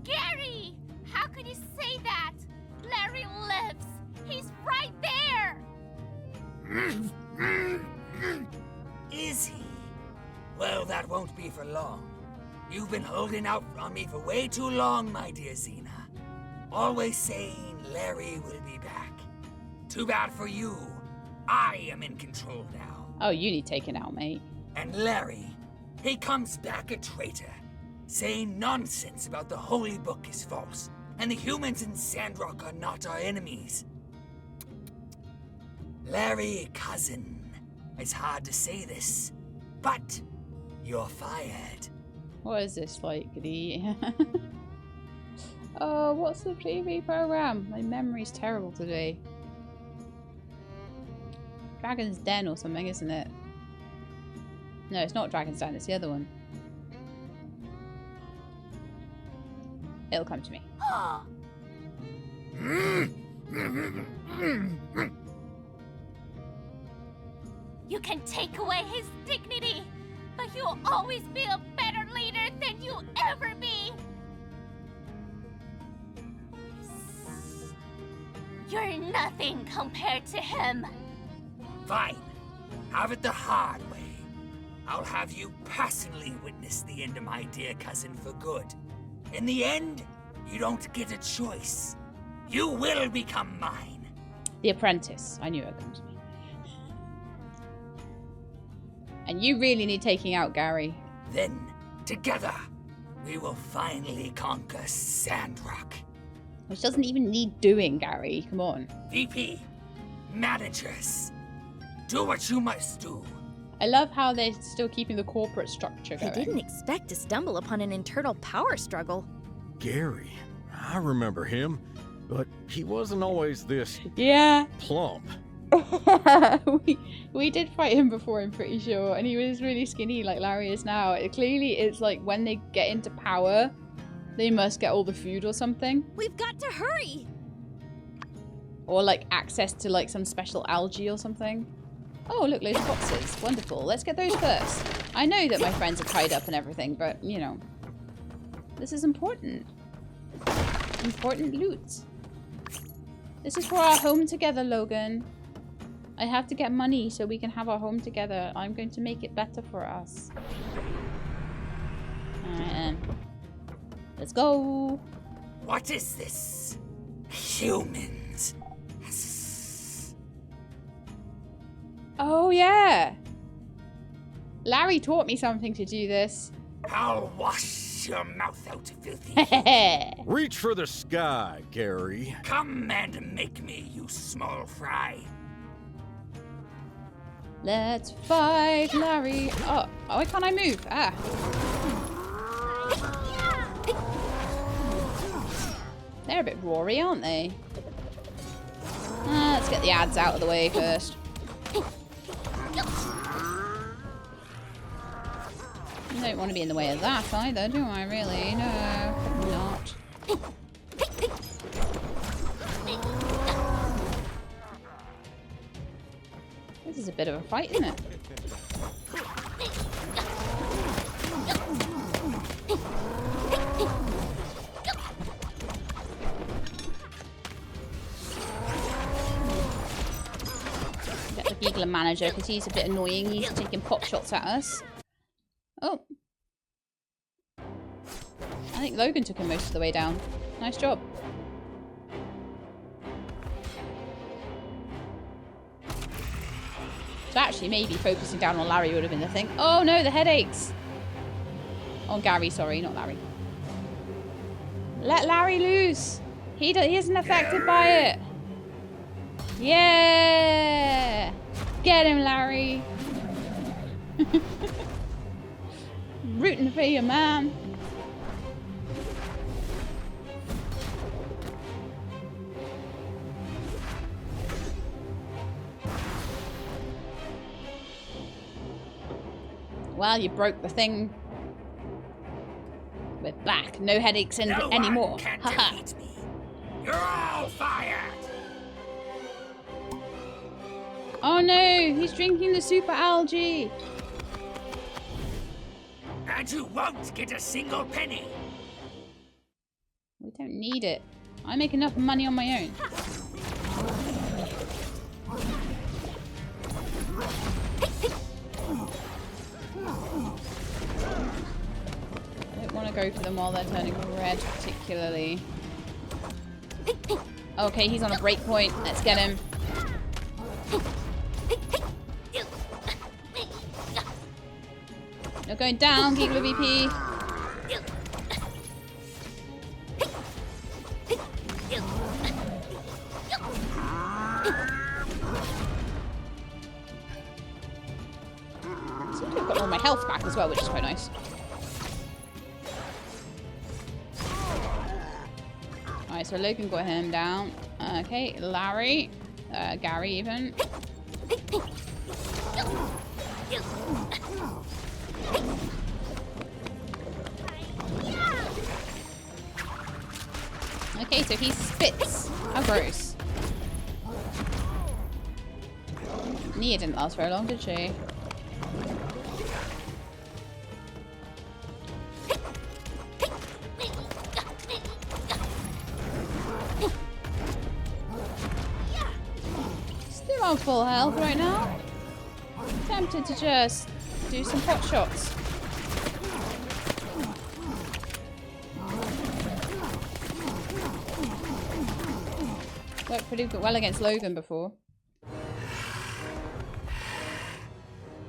Gary! How could you say that? Larry lives. He's right there. Is he? Well, that won't be for long. You've been holding out on me for way too long, my dear Xena. Always saying Larry will be back. Too bad for you. I am in control now. Oh, you need taken out, mate. And Larry, he comes back a traitor, saying nonsense about the Holy Book is false, and the humans in Sandrock are not our enemies. Larry, cousin, it's hard to say this, but you're fired. What is this, like, the... Oh, what's the TV program? My memory's terrible today. Dragon's Den or something, isn't it? No, it's not Dragon's Den, it's the other one. It'll come to me. You can take away his dignity, but you'll always be a better leader than you'll ever be. You're nothing compared to him. Fine. Have it the hard way. I'll have you personally witness the end of my dear cousin for good. In the end, you don't get a choice. You will become mine. The Apprentice. I knew it would come to me. And you really need taking out Gary. Then, together, we will finally conquer Sandrock. Which doesn't even need doing, Gary. Come on. VP, managers, do what you must do. I love how they're still keeping the corporate structure going. I didn't expect to stumble upon an internal power struggle. Gary. I remember him, but he wasn't always this plump. we did fight him before, I'm pretty sure, and he was really skinny like Larry is now. Clearly it's like when they get into power, they must get all the food or something. We've got to hurry! Or like access to like some special algae or something. Oh, look, loads of boxes. Wonderful. Let's get those first. I know that my friends are tied up and everything, but, you know. This is important. Important loot. This is for our home together, Logan. I have to get money so we can have our home together. I'm going to make it better for us. Alright then. Let's go. What is this? Humans. Oh, yeah. Larry taught me something to do this. I'll wash your mouth out, filthy. Reach for the sky, Gary. Come and make me, you small fry. Let's fight, Larry. Oh, why can't I move? Ah. They're a bit roary, aren't they? Let's get the ads out of the way first. I don't want to be in the way of that either, do I really? No, probably not. bit of a fight, isn't it? Get the Giggler manager because he's a bit annoying. He's taking pot shots at us. Oh. I think Logan took him most of the way down. Nice job. So actually, maybe focusing down on Larry would have been the thing. Oh no, the headaches! On Gary, sorry, not Larry. Let Larry loose! He isn't affected by it! Yeah! Get him, Larry! Rooting for you, man! Well, you broke the thing. We're back. No headaches anymore. Haha. You're all fired! Oh no, he's drinking the super algae. And you won't get a single penny. We don't need it. I make enough money on my own. I don't want to go for them while they're turning red, particularly. Okay, he's on a break point. Let's get him. You're going down, Giggler VP. Seems to have got all my health back as well, which is quite nice. Alright, so Logan got him down. Okay, Larry. Gary even. Okay, so he spits. How gross. Nia didn't last very long, did she? Still on full health right now. Tempted to just do some pot shots. Worked pretty well against Logan before.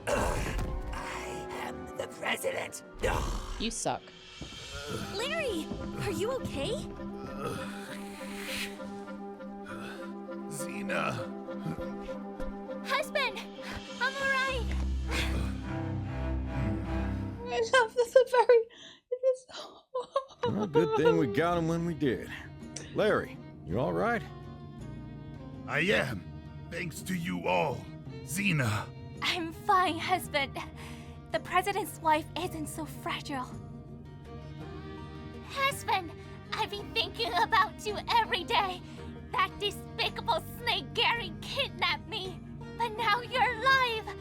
I am the president. You suck. Larry, are you okay? Xena. Husband, I'm alright. I love the very. Well, good thing we got him when we did. Larry, you all right? I am, thanks to you all, Xena. I'm fine, husband. The president's wife isn't so fragile. Husband, I've been thinking about you every day. That despicable snake Gary kidnapped me, but now you're alive.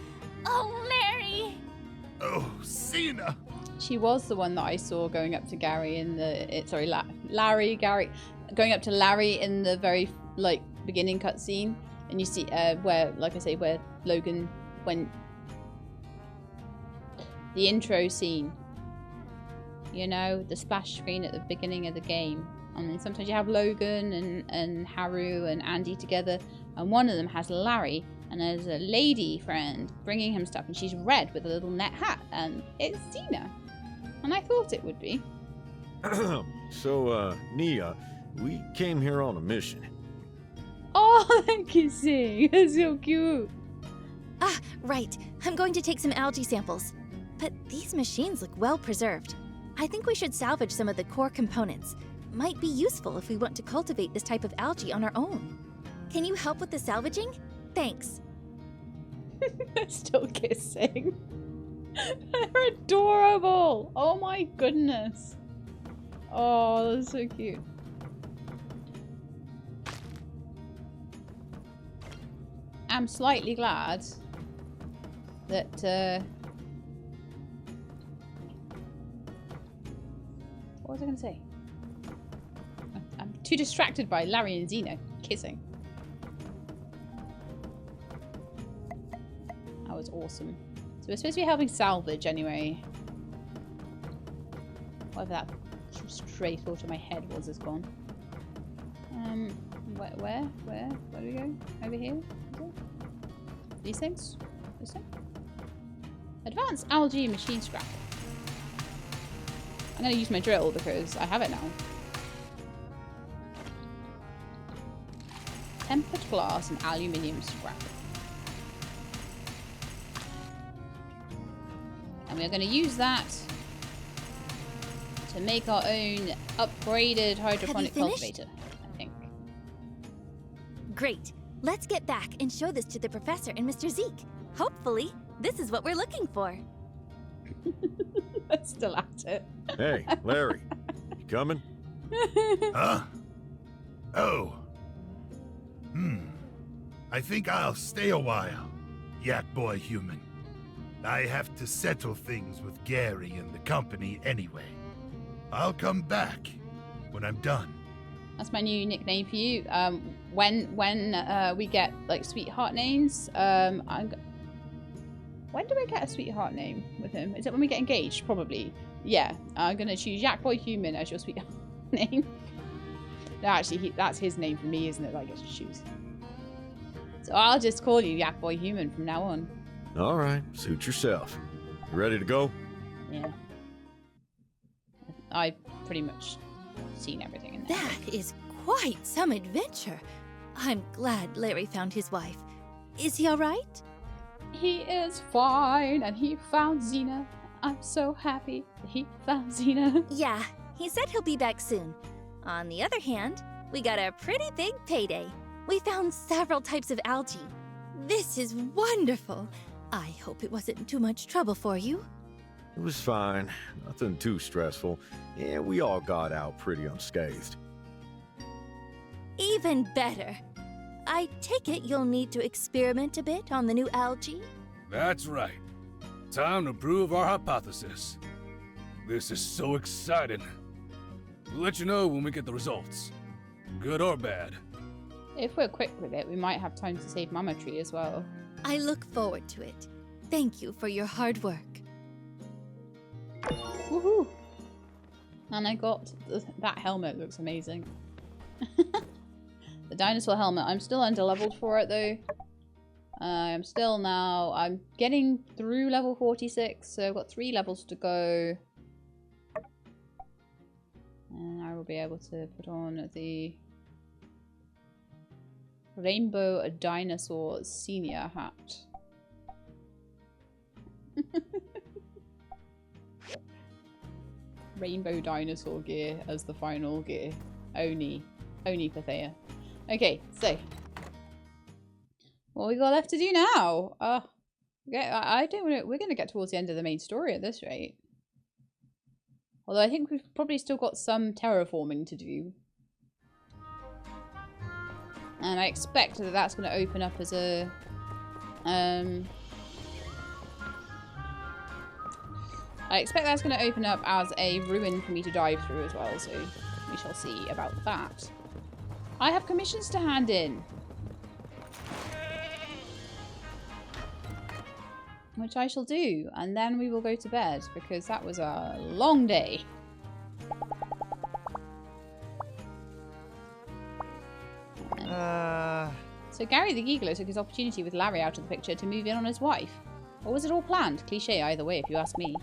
Oh, Larry. Oh, Xena. She was the one that I saw going up to Gary in the. Larry, Gary. Going up to Larry in the very, beginning cutscene. And you see where, like I say, where Logan went. The intro scene. You know, the splash screen at the beginning of the game. I mean, sometimes you have Logan and Haru and Andy together, and one of them has Larry, and there's a lady friend bringing him stuff, and she's red with a little net hat, and it's Xena. And I thought it would be. So, Nia, we came here on a mission. Oh, thank you, Sing. That's so cute. Ah, right. I'm going to take some algae samples. But these machines look well preserved. I think we should salvage some of the core components. Might be useful if we want to cultivate this type of algae on our own. Can you help with the salvaging? Thanks. They're still kissing. They're adorable. Oh my goodness. Oh, that's so cute. I'm slightly glad that, what was I going to say? I'm too distracted by Larry and Xena kissing. That was awesome. So we're supposed to be helping salvage anyway. Whatever that stray thought in my head was is gone. Where do we go? Over here? These things? This thing? Advanced algae machine scrap. I'm going to use my drill because I have it now. Tempered glass and aluminium scrap. And we're going to use that to make our own upgraded hydroponic cultivator, I think. Great. Let's get back and show this to the professor and Mr. Zeke. Hopefully, this is what we're looking for. I'm still at it. Hey, Larry. You coming? Huh? Oh. I think I'll stay a while, Yak Boy Human. I have to settle things with Gary and the company anyway. I'll come back when I'm done. That's my new nickname for you. When we get like sweetheart names, when do we get a sweetheart name with him? Is it when we get engaged? Probably. Yeah. I'm gonna choose Yak Boy Human as your sweetheart name. No, actually, that's his name for me, isn't it? That I get to choose. So I'll just call you Yak Boy Human from now on. All right. Suit yourself. You ready to go? Yeah. I've pretty much seen everything in there. That is quite some adventure. I'm glad Larry found his wife. Is he all right? He is fine, and he found Xena. I'm so happy that he found Xena. Yeah, he said he'll be back soon. On the other hand, we got a pretty big payday. We found several types of algae. This is wonderful. I hope it wasn't too much trouble for you. It was fine. Nothing too stressful. Yeah, we all got out pretty unscathed. Even better. I take it you'll need to experiment a bit on the new algae? That's right. Time to prove our hypothesis. This is so exciting. We'll let you know when we get the results. Good or bad. If we're quick with it, we might have time to save Mama Tree as well. I look forward to it. Thank you for your hard work. Woohoo! And I got that helmet. Looks amazing. The dinosaur helmet. I'm still under-leveled for it though. I'm getting through level 46, so I've got 3 levels to go. And I will be able to put on the Rainbow Dinosaur Senior hat. Rainbow dinosaur gear as the final gear. Only for Thea. Okay, so what we got left to do now? I don't know. We're going to get towards the end of the main story at this rate. Although I think we've probably still got some terraforming to do. And I expect that that's going to open up as a... I expect that's going to open up as a ruin for me to dive through as well, so we shall see about that. I have commissions to hand in. Which I shall do, and then we will go to bed, because that was a long day. So Gary the Giggler took his opportunity with Larry out of the picture to move in on his wife. Or was it all planned? Cliché either way, if you ask me.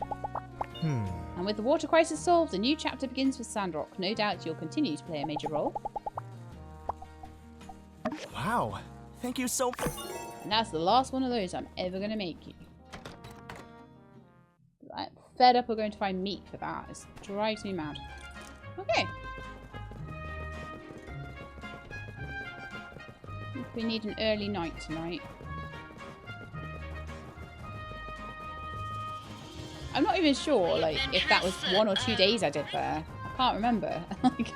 And with the water crisis solved, a new chapter begins with Sandrock. No doubt you'll continue to play a major role. Wow, thank you so much. And that's the last one of those I'm ever going to make you. I'm fed up we're going to find meat for that. It drives me mad. Okay. We need an early night tonight. I'm not even sure, like, if that was 1 or 2 days I did there. I can't remember. Like,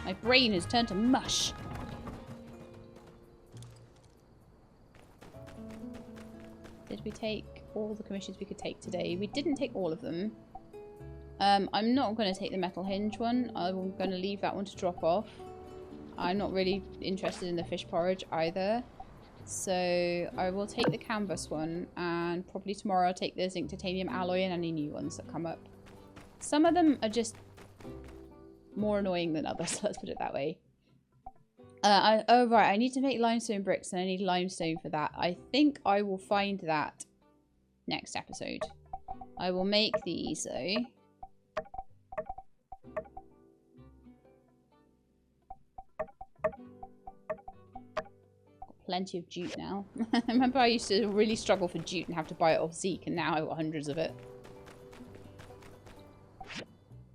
my brain has turned to mush. Did Did we take all the commissions we could take today? We didn't take all of them. I'm not going to take the metal hinge one. I'm going to leave that one to drop off. I'm not really interested in the fish porridge either. So I will take the canvas one, and probably tomorrow I'll take the zinc titanium alloy and any new ones that come up. Some of them are just more annoying than others, let's put it that way. Oh right, I need to make limestone bricks and I need limestone for that. I think I will find that next episode. I will make these though. Plenty of jute now. Remember I used to really struggle for jute and have to buy it off Zeke, and now I've got hundreds of it.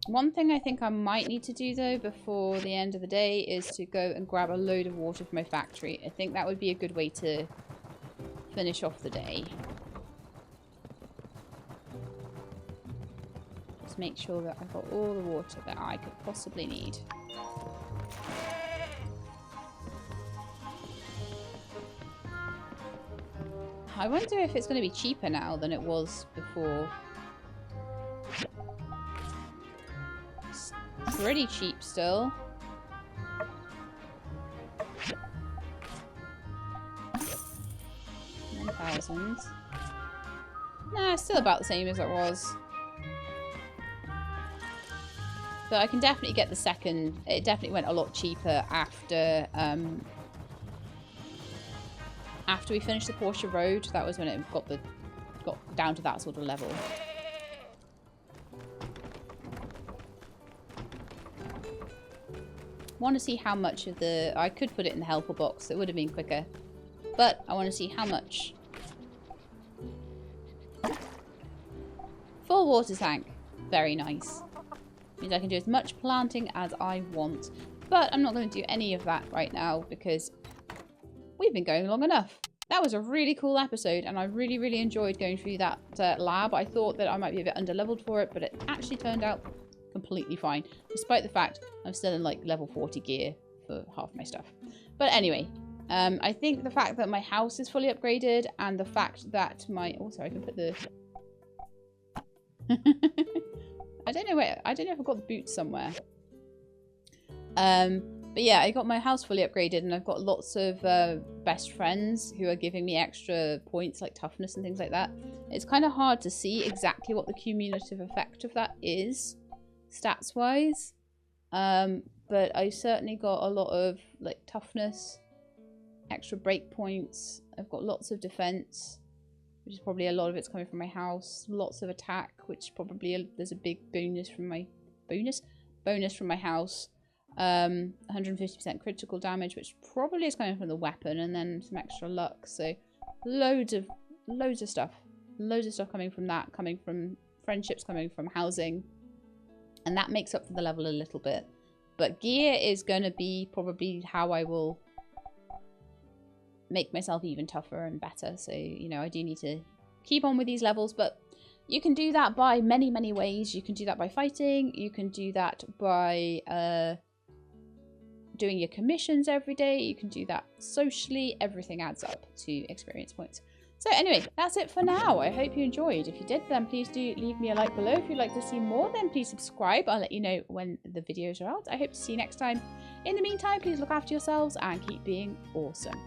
One thing I think I might need to do though before the end of the day is to go and grab a load of water from my factory. I think that would be a good way to finish off the day. Just make sure that I've got all the water that I could possibly need. I wonder if it's going to be cheaper now than it was before. It's pretty cheap still. $1,000. Nah, it's still about the same as it was. But I can definitely get the second. It definitely went a lot cheaper after after we finished the Porsche Road. That was when it got down to that sort of level. Want to see how much of the... I could put it in the helper box. It would have been quicker. But I want to see how much. Full water tank. Very nice. Means I can do as much planting as I want. But I'm not going to do any of that right now because we've been going long enough. That was a really cool episode and I really, really enjoyed going through that lab. I thought that I might be a bit under-leveled for it, but it actually turned out completely fine. Despite the fact I'm still in like level 40 gear for half my stuff. But anyway, I think the fact that my house is fully upgraded and the fact that my... Oh, sorry, I can put the... I don't know where... I don't know if I've got the boots somewhere. But yeah, I got my house fully upgraded and I've got lots of best friends who are giving me extra points like toughness and things like that. It's kind of hard to see exactly what the cumulative effect of that is, stats-wise. But I certainly got a lot of like toughness, extra break points. I've got lots of defense, which is probably a lot of it's coming from my house. Lots of attack, which probably there's a big bonus from my bonus from my house. 150% critical damage, which probably is coming from the weapon, and then some extra luck. So loads of stuff coming from that, coming from friendships, coming from housing, and that makes up for the level a little bit. But gear is going to be probably how I will make myself even tougher and better. So, you know, I do need to keep on with these levels, but you can do that by many, many ways. You can do that by fighting. You can do that by doing your commissions every day. You can do that socially. Everything adds up to experience points. So anyway, that's it for now. I hope you enjoyed. If you did, then please do leave me a like below. If you'd like to see more, then please subscribe. I'll let you know when the videos are out. I hope to see you next time. In the meantime, please look after yourselves and keep being awesome.